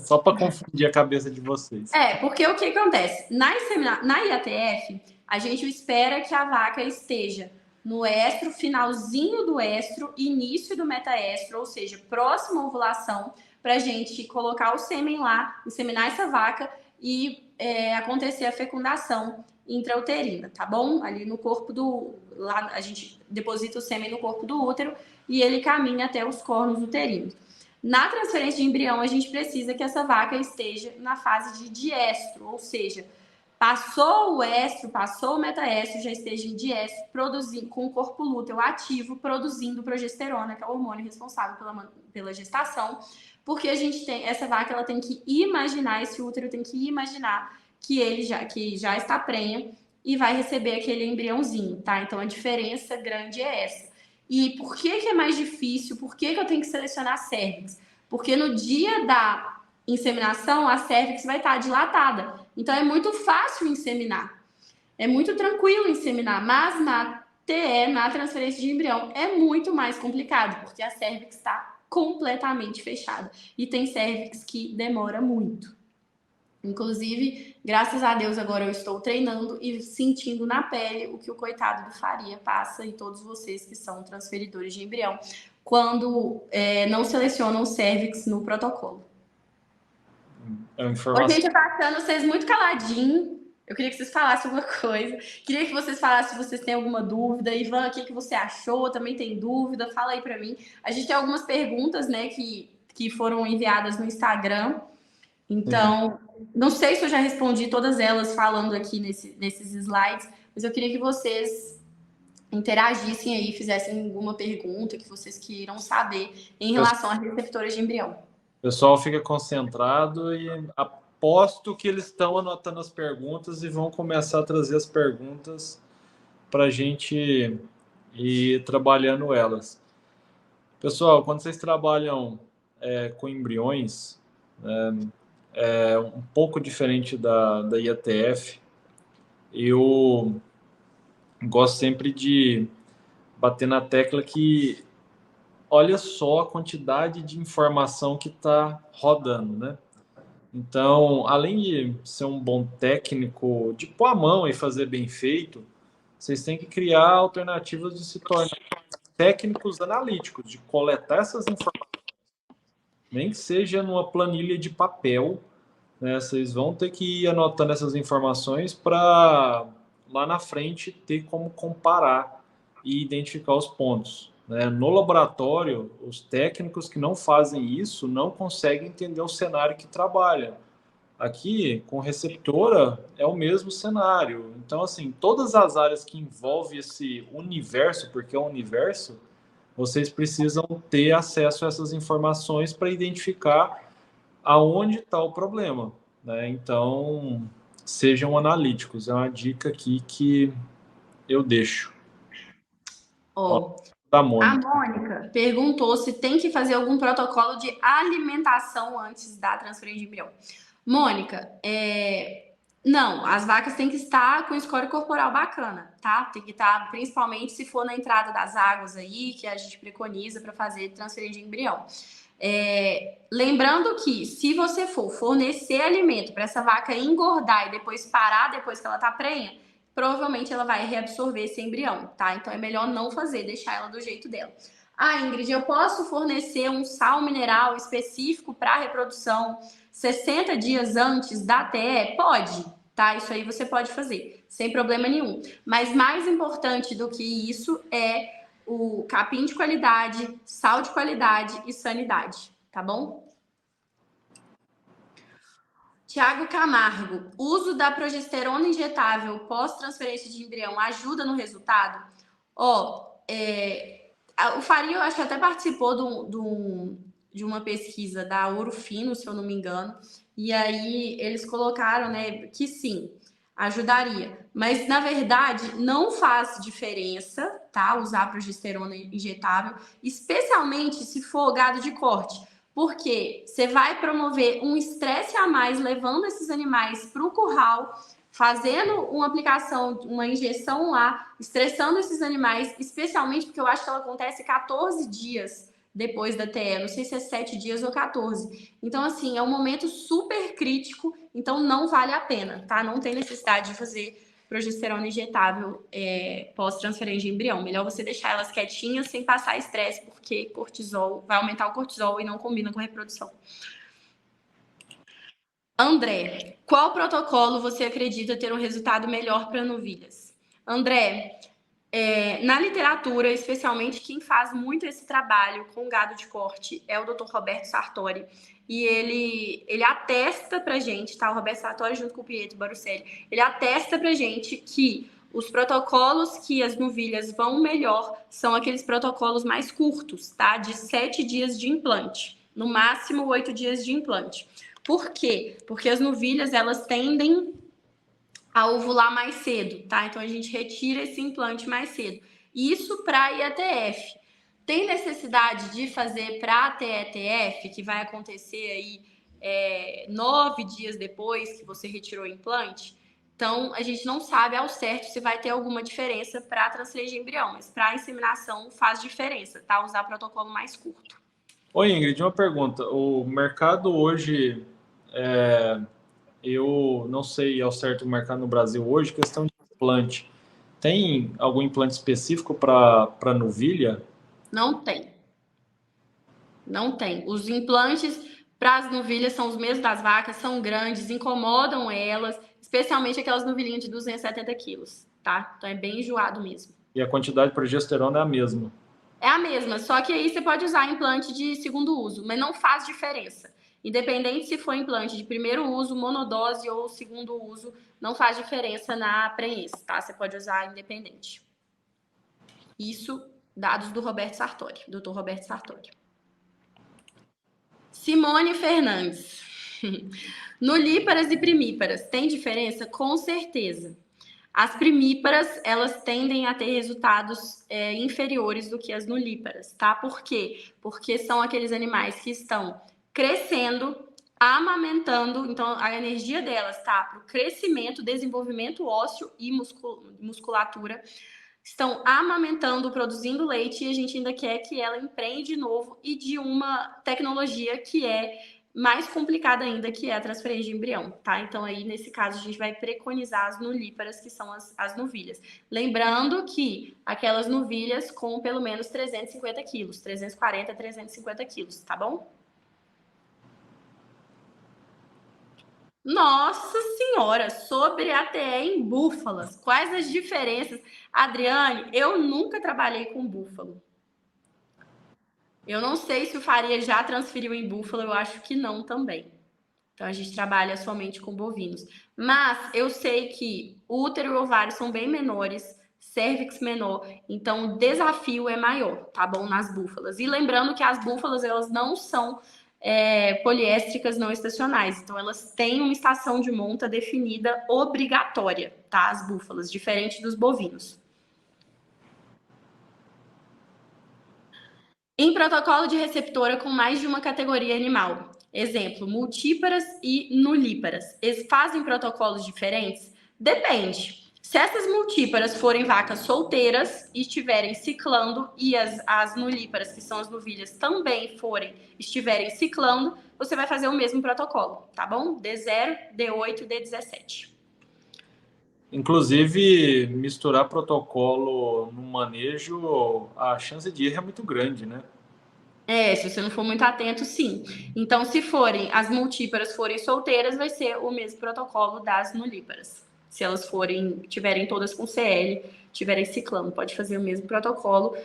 Só para confundir a cabeça de vocês. Porque o que acontece? Na IATF, a gente espera que a vaca esteja no estro, finalzinho do estro, início do metaestro, ou seja, próxima à ovulação, para a gente colocar o sêmen lá, inseminar essa vaca e acontecer a fecundação intrauterina, tá bom? Ali no corpo lá a gente deposita o sêmen no corpo do útero e ele caminha até os cornos uterinos. Na transferência de embrião, a gente precisa que essa vaca esteja na fase de diestro, ou seja, passou o estro, passou o metaestro, já esteja em diestro, produzindo, com o corpo lúteo ativo, produzindo progesterona, que é o hormônio responsável pela gestação, porque a gente tem, essa vaca ela tem que imaginar, esse útero tem que imaginar que já está prenha e vai receber aquele embriãozinho, tá? Então a diferença grande é essa. E por que é mais difícil? Por que eu tenho que selecionar a cérvix? Porque no dia da inseminação, a cérvix vai estar dilatada. Então, é muito fácil inseminar. É muito tranquilo inseminar. Mas na TE, na transferência de embrião, é muito mais complicado, porque a cérvix está completamente fechada. E tem cérvix que demora muito. Inclusive, graças a Deus, agora eu estou treinando e sentindo na pele o que o coitado do Faria passa e todos vocês que são transferidores de embrião, quando não selecionam o cérvix no protocolo. É uma informação. Hoje, gente, eu tô achando vocês muito caladinhos. Eu queria que vocês falassem alguma coisa. Queria que vocês falassem se vocês têm alguma dúvida. Ivan, o que você achou? Também tem dúvida? Fala aí pra mim. A gente tem algumas perguntas, né, que foram enviadas no Instagram. Então, não sei se eu já respondi todas elas falando aqui nesses slides, mas eu queria que vocês interagissem aí, fizessem alguma pergunta que vocês queiram saber em relação a receptores de embrião. O pessoal fica concentrado e aposto que eles estão anotando as perguntas e vão começar a trazer as perguntas para a gente ir trabalhando elas. Pessoal, quando vocês trabalham com embriões, é um pouco diferente da IATF. Eu gosto sempre de bater na tecla que olha só a quantidade de informação que está rodando, né? Então, além de ser um bom técnico de pôr a mão e fazer bem feito, vocês têm que criar alternativas de se tornar técnicos analíticos, de coletar essas informações, nem que seja numa planilha de papel, né? Vocês vão ter que ir anotando essas informações para lá na frente ter como comparar e identificar os pontos, né? No laboratório, os técnicos que não fazem isso não conseguem entender o cenário que trabalha. Aqui, com receptora, é o mesmo cenário. Então, assim, todas as áreas que envolvem esse universo, porque é um universo, vocês precisam ter acesso a essas informações para identificar aonde está o problema, né? Então, sejam analíticos. É uma dica aqui que eu deixo. A Mônica perguntou se tem que fazer algum protocolo de alimentação antes da transferência de embrião. Mônica, Não, as vacas têm que estar com score corporal bacana, tá? Tem que estar, principalmente se for na entrada das águas aí, que a gente preconiza para fazer transferência de embrião. Lembrando que se você for fornecer alimento para essa vaca engordar e depois parar depois que ela tá prenha, provavelmente ela vai reabsorver esse embrião, tá? Então é melhor não fazer, deixar ela do jeito dela. Ah, Ingrid, eu posso fornecer um sal mineral específico para reprodução 60 dias antes da TE? Pode, tá? Isso aí você pode fazer, sem problema nenhum. Mas mais importante do que isso é o capim de qualidade, sal de qualidade e sanidade, tá bom? Tiago Camargo, uso da progesterona injetável pós-transferência de embrião ajuda no resultado? O Faria, eu acho que até participou de uma pesquisa da Ouro Fino, se eu não me engano, e aí eles colocaram, né, que sim, ajudaria. Mas, na verdade, não faz diferença, tá? Usar progesterona injetável, especialmente se for gado de corte. Porque você vai promover um estresse a mais, levando esses animais para o curral, fazendo uma aplicação, uma injeção lá, estressando esses animais, especialmente porque eu acho que ela acontece 14 dias depois da TE, não sei se é 7 dias ou 14. Então, assim, é um momento super crítico, então não vale a pena, tá? Não tem necessidade de fazer progesterona injetável pós-transferência de embrião. Melhor você deixar elas quietinhas sem passar estresse, porque cortisol vai aumentar o cortisol e não combina com a reprodução. André, qual protocolo você acredita ter um resultado melhor para novilhas? André, na literatura, especialmente quem faz muito esse trabalho com gado de corte é o Dr. Roberto Sartori. E ele atesta pra gente, tá? O Roberto Sartori junto com o Pietro Barucelli, ele atesta pra gente que os protocolos que as novilhas vão melhor são aqueles protocolos mais curtos, tá? De 7 dias de implante, no máximo 8 dias de implante. Por quê? Porque as novilhas, elas tendem a ovular mais cedo, tá? Então a gente retira esse implante mais cedo. Isso para IATF. Tem necessidade de fazer para TETF, que vai acontecer aí 9 dias depois que você retirou o implante? Então, a gente não sabe ao certo se vai ter alguma diferença para a transferência de embrião, mas para a inseminação faz diferença, tá? Usar protocolo mais curto. Oi, Ingrid, uma pergunta. O mercado hoje, eu não sei ao certo o mercado no Brasil hoje, questão de implante. Tem algum implante específico para novilha? Não tem. Não tem. Os implantes para as novilhas são os mesmos das vacas, são grandes, incomodam elas, especialmente aquelas novilhinhas de 270 quilos, tá? Então é bem enjoado mesmo. E a quantidade de progesterona é a mesma? É a mesma, só que aí você pode usar implante de segundo uso, mas não faz diferença. Independente se for implante de primeiro uso, monodose ou segundo uso, não faz diferença na prenhez, tá? Você pode usar independente. Isso, dados do Roberto Sartori, Dr. Roberto Sartori. Simone Fernandes. Nulíparas e primíparas, tem diferença? Com certeza. As primíparas, elas tendem a ter resultados inferiores do que as nulíparas, tá? Por quê? Porque são aqueles animais que estão crescendo, amamentando, então a energia delas tá para o crescimento, desenvolvimento ósseo e musculatura, estão amamentando, produzindo leite, e a gente ainda quer que ela empreende de novo e de uma tecnologia que é mais complicada ainda, que é a transferência de embrião, tá? Então aí, nesse caso, a gente vai preconizar as nulíparas, que são as novilhas. Lembrando que aquelas novilhas com pelo menos 350 quilos, 340, 350 quilos, tá bom? Nossa Senhora, sobre a TE em búfalas, quais as diferenças? Adriane, eu nunca trabalhei com búfalo. Eu não sei se o Faria já transferiu em búfalo, eu acho que não também. Então a gente trabalha somente com bovinos. Mas eu sei que útero e ovário são bem menores, cérvix menor, então o desafio é maior, tá bom? Nas búfalas. E lembrando que as búfalas, elas não são poliéstricas não estacionais. Então, elas têm uma estação de monta definida obrigatória, tá? As búfalas, diferente dos bovinos. Em protocolo de receptora com mais de uma categoria animal, Exemplo, multíparas e nulíparas. Eles fazem protocolos diferentes? Depende. Se essas multíparas forem vacas solteiras e estiverem ciclando, e as nulíparas, que são as novilhas, também estiverem ciclando, você vai fazer o mesmo protocolo, tá bom? D0, D8, D17. Inclusive, misturar protocolo no manejo, a chance de erro é muito grande, né? Se você não for muito atento, sim. Então, se as multíparas forem solteiras, vai ser o mesmo protocolo das nulíparas. Se elas tiverem todas com CL, tiverem ciclando, pode fazer o mesmo protocolo.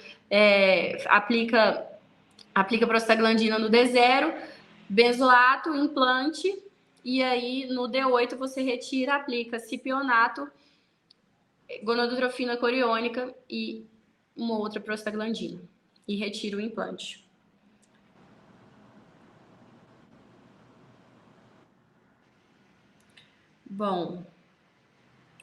Aplica prostaglandina no D0, benzoato, implante, e aí no D8 você retira, aplica cipionato, gonadotrofina coriônica e uma outra prostaglandina. E retira o implante. Bom.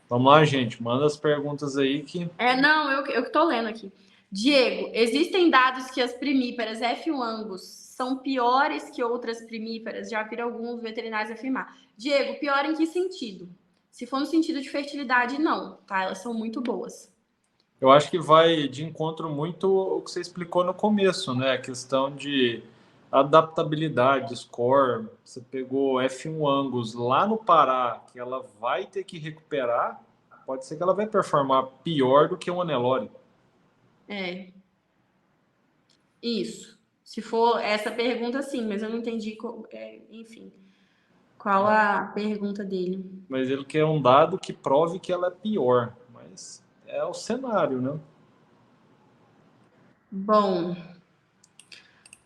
Vamos lá, gente. Manda as perguntas aí que... Não, eu que tô lendo aqui. Diego, existem dados que as primíparas F1 Angus são piores que outras primíparas? Já vi alguns veterinários afirmar. Diego, pior em que sentido? Se for no sentido de fertilidade, não, tá? Elas são muito boas. Eu acho que vai de encontro muito o que você explicou no começo, né? A questão de adaptabilidade, score. Você pegou F1 Angus lá no Pará, que ela vai ter que recuperar. Pode ser que ela vai performar pior do que um Nelore. Isso. Se for essa pergunta, sim, mas eu não entendi, enfim, qual a pergunta dele. Mas ele quer um dado que prove que ela é pior. Mas é o cenário, né? Bom,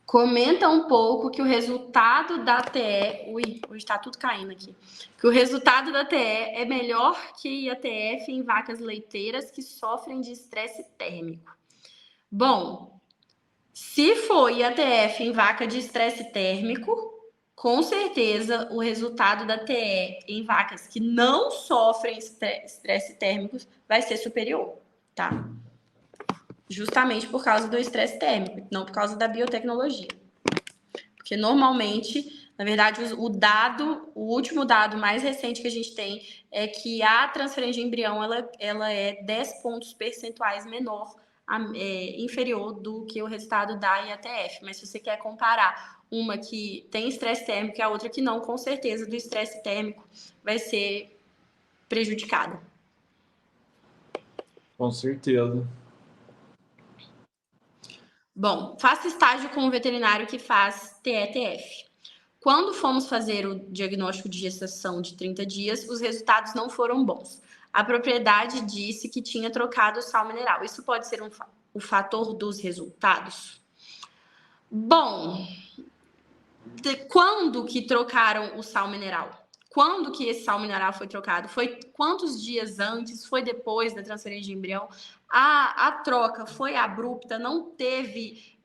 comenta um pouco que o resultado da TE... Ui, hoje tá tudo caindo aqui. Que o resultado da TE é melhor que IATF em vacas leiteiras que sofrem de estresse térmico. Bom, se for IATF em vaca de estresse térmico, com certeza o resultado da TE em vacas que não sofrem estresse térmico vai ser superior, tá? Justamente por causa do estresse térmico, não por causa da biotecnologia. Porque normalmente, na verdade, o último dado mais recente que a gente tem é que a transferência de embrião ela é 10 pontos percentuais menor, inferior do que o resultado da IATF. Mas se você quer comparar uma que tem estresse térmico e a outra que não, com certeza do estresse térmico vai ser prejudicada. Com certeza. Bom, faça estágio com um veterinário que faz TETF. Quando fomos fazer o diagnóstico de gestação de 30 dias, os resultados não foram bons. A propriedade disse que tinha trocado o sal mineral. Isso pode ser o fator dos resultados? Bom, quando que trocaram o sal mineral? Quando que esse sal mineral foi trocado? Foi quantos dias antes? Foi depois da transferência de embrião? A troca foi abrupta? Não teve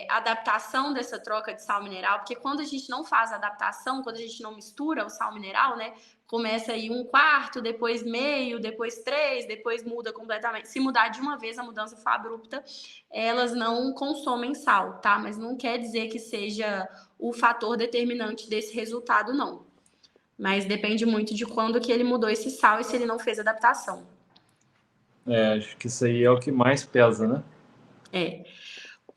adaptação dessa troca de sal mineral? Porque quando a gente não faz adaptação, quando a gente não mistura o sal mineral, né? Começa aí 1/4, depois meio, depois 3, depois muda completamente. Se mudar de uma vez, a mudança for abrupta, elas não consomem sal, tá? Mas não quer dizer que seja o fator determinante desse resultado, não. Mas depende muito de quando que ele mudou esse sal e se ele não fez adaptação. Acho que isso aí é o que mais pesa, né?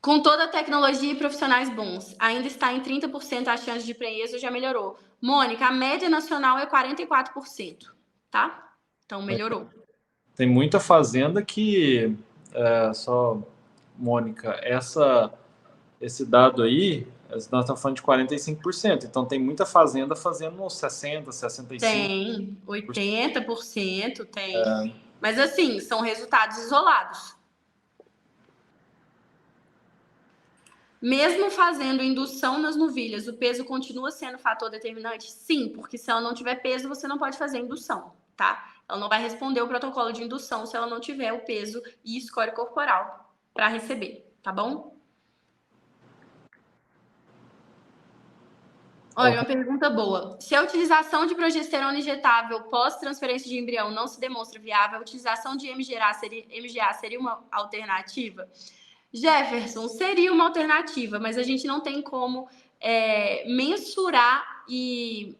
Com toda a tecnologia e profissionais bons, ainda está em 30% a chance de prejuízo, já melhorou. Mônica, a média nacional é 44%, tá? Então melhorou. Tem muita fazenda que... Mônica, esse dado aí, nós estamos falando de 45%. Então, tem muita fazenda fazendo uns 60%, 65%. Tem, 80% tem. Mas, assim, são resultados isolados. Mesmo fazendo indução nas novilhas, o peso continua sendo fator determinante? Sim, porque se ela não tiver peso, você não pode fazer indução, tá? Ela não vai responder o protocolo de indução se ela não tiver o peso e score corporal para receber, tá bom? Olha, uma pergunta boa. Se a utilização de progesterona injetável pós-transferência de embrião não se demonstra viável, a utilização de MGA seria uma alternativa? Jefferson, seria uma alternativa, mas a gente não tem como mensurar e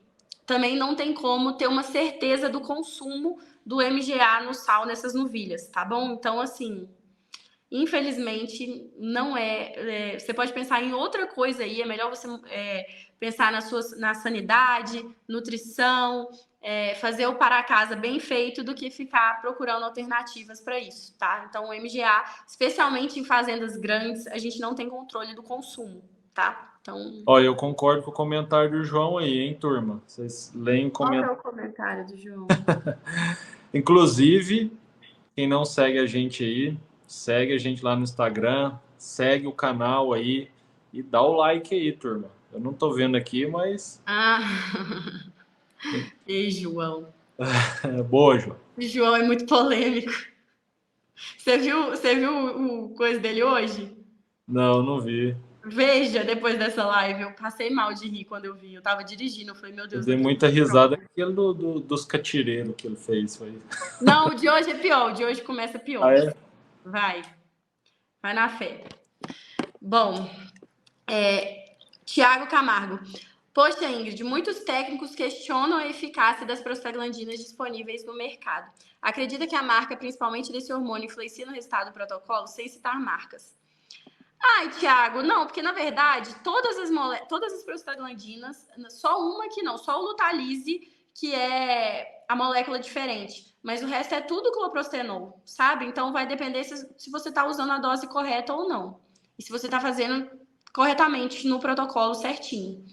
também não tem como ter uma certeza do consumo do MGA no sal nessas novilhas, tá bom? Então, assim, infelizmente, não você pode pensar em outra coisa aí, é melhor você pensar na sanidade, nutrição, fazer o para casa bem feito do que ficar procurando alternativas para isso, tá? Então, o MGA, especialmente em fazendas grandes, a gente não tem controle do consumo, tá? Então... Ó, eu concordo com o comentário do João aí, hein, turma? Vocês leem o Qual que é comentário. o comentário do João? Inclusive, quem não segue a gente aí, segue a gente lá no Instagram, segue o canal aí e dá o like aí, turma. Eu não tô vendo aqui, mas... Ah, e João. Boa, João. O João é muito polêmico. Você viu o coisa dele hoje? Não, não vi. Veja, depois dessa live, eu passei mal de rir quando eu vi. Eu tava dirigindo, eu falei, meu Eu Deus, dei não muita acredito. risada aquele dos catireiros que ele fez. Foi... Não, o de hoje é pior, o de hoje começa pior. Ah, é? Vai na fé. Bom, Tiago Camargo. Poxa, Ingrid, muitos técnicos questionam a eficácia das prostaglandinas disponíveis no mercado. Acredita que a marca, principalmente desse hormônio, influencia no resultado do protocolo, sem citar marcas? Ai, Tiago, não, porque na verdade todas as prostaglandinas, só uma que não, só o Lutalize que é a molécula diferente, mas o resto é tudo cloprostenol, sabe? Então vai depender se você está usando a dose correta ou não, e se você está fazendo corretamente no protocolo certinho.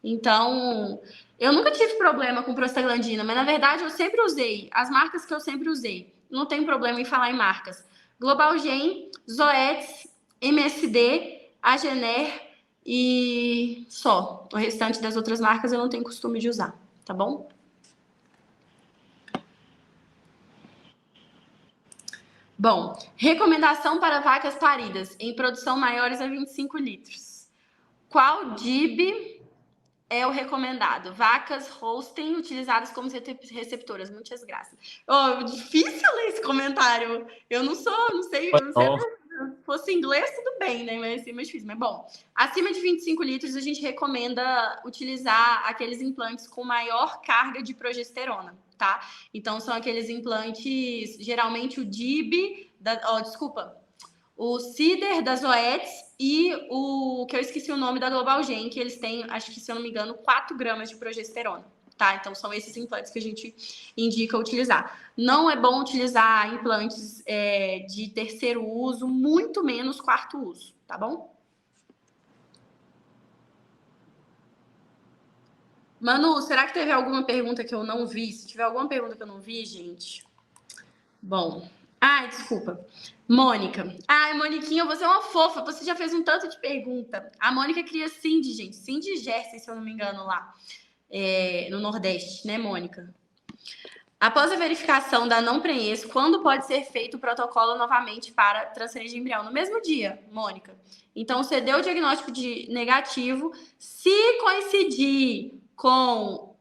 Então, eu nunca tive problema com prostaglandina, mas na verdade eu sempre usei as marcas que eu sempre usei. Não tem problema em falar em marcas. Globalgen, Zoetis, MSD, Agener e só. O restante das outras marcas eu não tenho costume de usar, tá bom? Bom, recomendação para vacas paridas em produção maiores a 25 litros. Qual DIB é o recomendado? Vacas Holstein utilizadas como receptoras. Muitas graças. Oh, difícil ler esse comentário. Eu não sei. Se fosse inglês, tudo bem, né? Mas assim, é mais difícil. Mas bom, acima de 25 litros, a gente recomenda utilizar aqueles implantes com maior carga de progesterona, tá? Então, são aqueles implantes, geralmente o DIB, o Cider da Zoetis e o que eu esqueci o nome da Globalgen, que eles têm, acho que se eu não me engano, 4 gramas de progesterona, tá? Então são esses implantes que a gente indica utilizar. Não é bom utilizar implantes de terceiro uso, muito menos quarto uso, tá bom? Manu, será que teve alguma pergunta que eu não vi? Se tiver alguma pergunta que eu não vi, gente... Bom... Ai, desculpa. Mônica. Ai, Moniquinha, você é uma fofa. Você já fez um tanto de pergunta. A Mônica cria Cindy, gente. Cindy Gerson, se eu não me engano, lá. No Nordeste, né, Mônica? Após a verificação da não prenhez, quando pode ser feito o protocolo novamente para transferência de embrião? No mesmo dia, Mônica. Então, você deu o diagnóstico de negativo. Se coincidir com...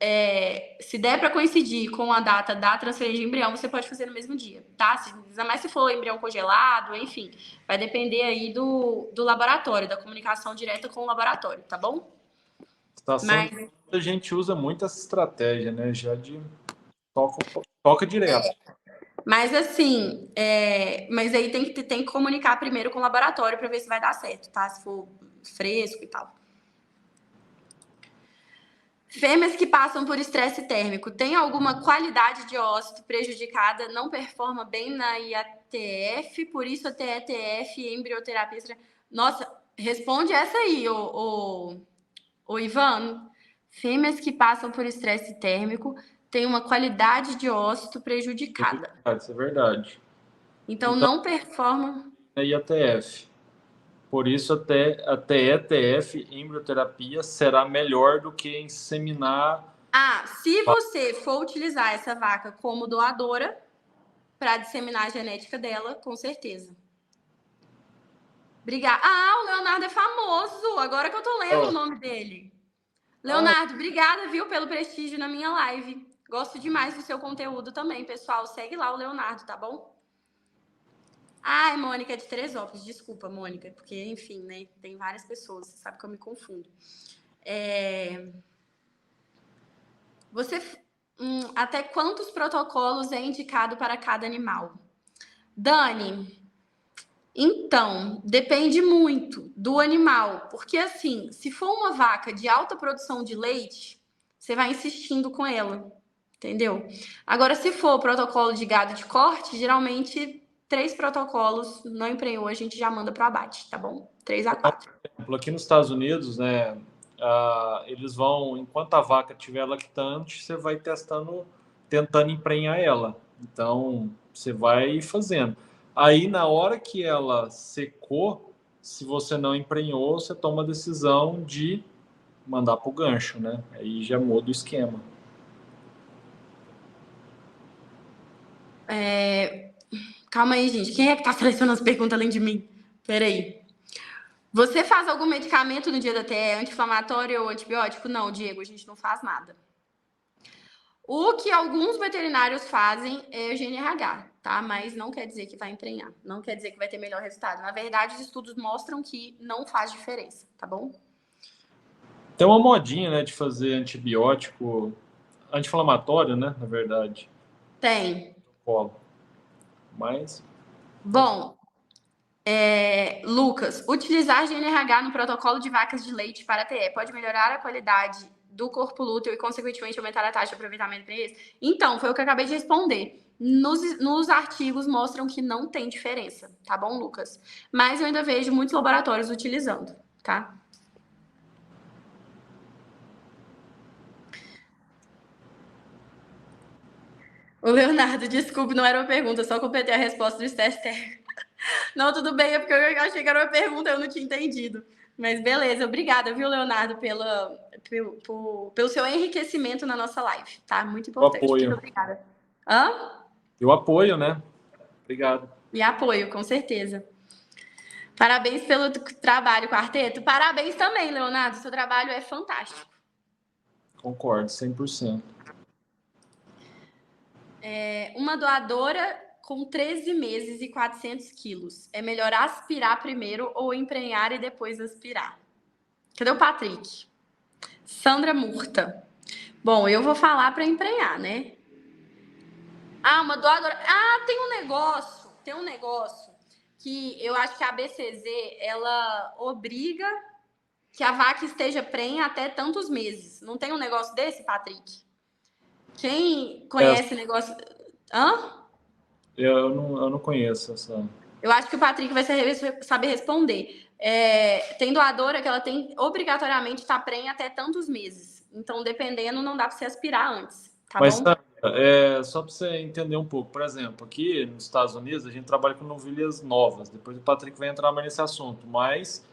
se der para coincidir com a data da transferência de embrião, você pode fazer no mesmo dia, tá? Ainda mais se for embrião congelado, enfim. Vai depender aí do laboratório, da comunicação direta com o laboratório, tá bom? Mas a gente usa muito essa estratégia, né? Já de toca direto. Mas assim, mas aí tem que comunicar primeiro com o laboratório para ver se vai dar certo, tá? Se for fresco e tal. Fêmeas que passam por estresse térmico, tem alguma qualidade de ósseo prejudicada, não performa bem na IATF, por isso a TETF e embrioterapia... Nossa, responde essa aí, o Ivan. Fêmeas que passam por estresse térmico têm uma qualidade de ósseo prejudicada. Isso é verdade. Então não performa... Na IATF. Por isso, a TETF, embrioterapia, será melhor do que inseminar. Se você for utilizar essa vaca como doadora para disseminar a genética dela, com certeza. Obrigada. O Leonardo é famoso. Agora que eu tô lendo o nome dele. Leonardo, obrigada, viu, pelo prestígio na minha live. Gosto demais do seu conteúdo também, pessoal. Segue lá o Leonardo, tá bom? Mônica é de Teresópolis. Desculpa, Mônica, porque, enfim, né? Tem várias pessoas. Você sabe que eu me confundo. Você, até quantos protocolos é indicado para cada animal? Dani, então, depende muito do animal, porque assim, se for uma vaca de alta produção de leite, você vai insistindo com ela, entendeu? Agora, se for o protocolo de gado de corte, geralmente 3 protocolos, não emprenhou, a gente já manda para o abate, tá bom? 3 a 4. Aqui nos Estados Unidos, né, eles vão, enquanto a vaca estiver lactante, você vai tentando emprenhar ela. Então, você vai fazendo. Aí, na hora que ela secou, se você não emprenhou, você toma a decisão de mandar para o gancho, né? Aí já muda o esquema. Calma aí, gente. Quem é que tá selecionando as perguntas além de mim? Peraí. Você faz algum medicamento no dia da TE, anti-inflamatório ou antibiótico? Não, Diego, a gente não faz nada. O que alguns veterinários fazem é GNRH, tá? Mas não quer dizer que vai emprenhar. Não quer dizer que vai ter melhor resultado. Na verdade, os estudos mostram que não faz diferença, tá bom? Tem uma modinha, né, de fazer antibiótico, anti-inflamatório, né, na verdade. Tem. Mas... Bom, Lucas, utilizar GNRH no protocolo de vacas de leite para TE pode melhorar a qualidade do corpo lúteo e, consequentemente, aumentar a taxa de aproveitamento para eles? Então, foi o que eu acabei de responder. Nos artigos mostram que não tem diferença, tá bom, Lucas? Mas eu ainda vejo muitos laboratórios utilizando, tá? O Leonardo, desculpe, não era uma pergunta, só completei a resposta do teste. Não, tudo bem, é porque eu achei que era uma pergunta, eu não tinha entendido. Mas beleza, obrigada, viu, Leonardo, pelo seu enriquecimento na nossa live, tá? Muito importante. apoio. Muito obrigada. Hã? Eu apoio, né? Obrigado. E apoio, com certeza. Parabéns pelo trabalho, quarteto. Parabéns também, Leonardo. Seu trabalho é fantástico. Concordo, 100%. Uma doadora com 13 meses e 400 quilos. É melhor aspirar primeiro ou emprenhar e depois aspirar? Cadê o Patrick? Sandra Murta. Bom, eu vou falar para emprenhar, né? Uma doadora. Tem um negócio que eu acho que a BCZ, ela obriga que a vaca esteja prenha até tantos meses. Não tem um negócio desse, Patrick? Quem conhece negócio... Hã? Eu não conheço essa. Eu acho que o Patrick vai saber responder. Tem doadora que ela tem obrigatoriamente estar prenha até tantos meses. Então, dependendo, não dá para você aspirar antes, tá Mas, bom? só para você entender um pouco, por exemplo, aqui nos Estados Unidos a gente trabalha com novilhas novas. Depois o Patrick vai entrar mais nesse assunto, mas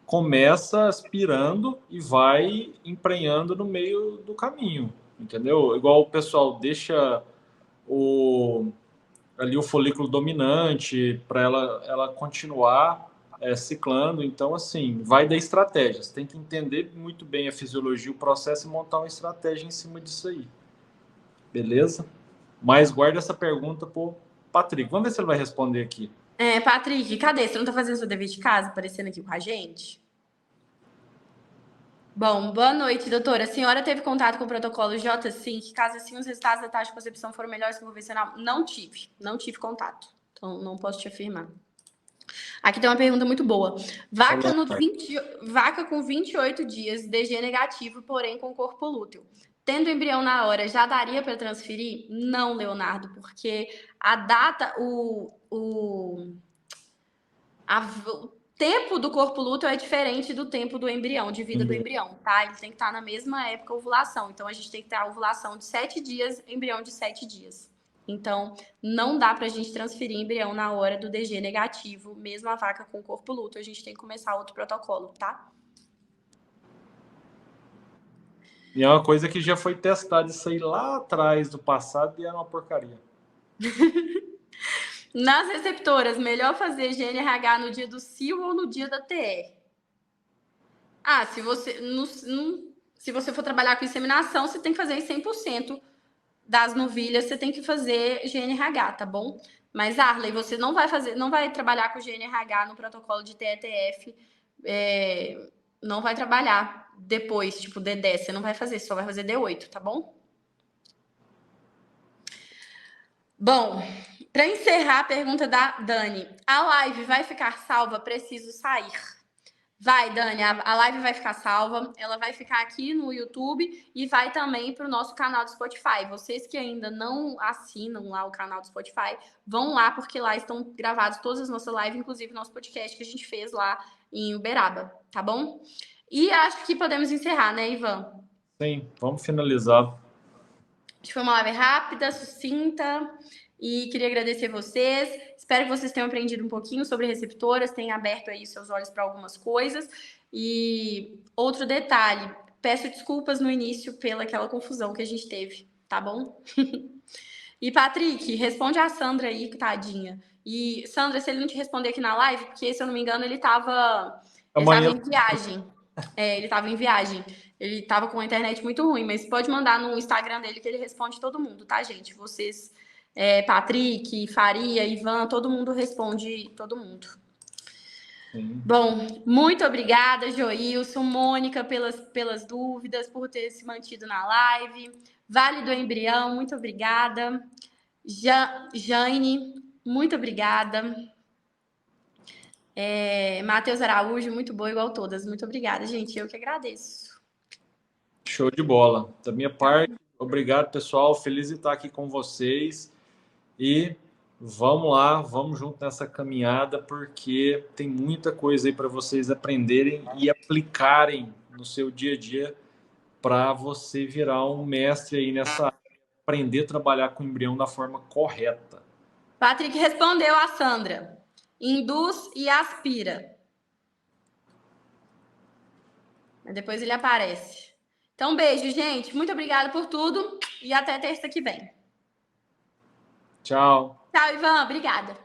começa aspirando e vai emprenhando no meio do caminho, entendeu? Igual o pessoal deixa ali o folículo dominante para ela continuar ciclando. Então, assim, vai da estratégia. Você tem que entender muito bem a fisiologia, o processo e montar uma estratégia em cima disso aí. Beleza? Mas guarda essa pergunta pro Patrick. Vamos ver se ele vai responder aqui. Patrick, cadê? Você não tá fazendo seu dever de casa, aparecendo aqui com a gente? Bom, boa noite, doutora. A senhora teve contato com o protocolo J5? Caso assim, os resultados da taxa de concepção foram melhores que o convencional? Não tive contato. Então, não posso te afirmar. Aqui tem uma pergunta muito boa. Vaca com 28 dias, DG negativo, porém com corpo lúteo. Tendo embrião na hora, já daria para transferir? Não, Leonardo, porque a data, o tempo do corpo lúteo é diferente do tempo do embrião, de vida do embrião, tá? Ele tem que estar na mesma época ovulação. Então, a gente tem que ter a ovulação de 7 dias, embrião de 7 dias. Então, não dá pra gente transferir embrião na hora do DG negativo, mesmo a vaca com corpo lúteo. A gente tem que começar outro protocolo, tá? E é uma coisa que já foi testada isso aí lá atrás do passado e era uma porcaria. Nas receptoras, melhor fazer GNRH no dia do CIO ou no dia da TR? Se você for trabalhar com inseminação, você tem que fazer em 100% das novilhas, você tem que fazer GNRH, tá bom? Mas, Arley, você não vai trabalhar com GNRH no protocolo de TETF não vai trabalhar depois, tipo, D10, você não vai fazer, só vai fazer D8, tá bom? Bom, para encerrar a pergunta da Dani, a live vai ficar salva? Preciso sair. Vai, Dani, a live vai ficar salva, ela vai ficar aqui no YouTube e vai também para o nosso canal do Spotify. Vocês que ainda não assinam lá o canal do Spotify, vão lá, porque lá estão gravadas todas as nossas lives, inclusive o nosso podcast que a gente fez lá em Uberaba, tá bom? E acho que podemos encerrar, né, Ivan? Sim, vamos finalizar. Acho que foi uma live rápida, sucinta, e queria agradecer vocês. Espero que vocês tenham aprendido um pouquinho sobre receptoras, tenham aberto aí seus olhos para algumas coisas. E outro detalhe, peço desculpas no início pela aquela confusão que a gente teve, tá bom? E Patrick, responde a Sandra aí, tadinha. E Sandra, se ele não te responder aqui na live, porque se eu não me engano, ele tava Amanhã. em viagem. Ele tava em viagem. Ele tava com a internet muito ruim, mas pode mandar no Instagram dele que ele responde todo mundo, tá, gente? Vocês, Patrick, Faria, Ivan, todo mundo responde todo mundo. Sim. Bom, muito obrigada, Joilson, Mônica, pelas dúvidas, por ter se mantido na live. Vale do Embrião, muito obrigada. Jane, muito obrigada. Matheus Araújo, muito boa, igual todas. Muito obrigada, gente. Eu que agradeço. Show de bola. Da minha parte, obrigado, pessoal. Feliz de estar aqui com vocês. E vamos lá, vamos junto nessa caminhada, porque tem muita coisa aí para vocês aprenderem e aplicarem no seu dia a dia para você virar um mestre aí nessa área, aprender a trabalhar com o embrião da forma correta. Patrick respondeu a Sandra. Induz e aspira. Depois ele aparece. Então, beijo, gente. Muito obrigada por tudo e até terça que vem. Tchau. Tchau, Ivan. Obrigada.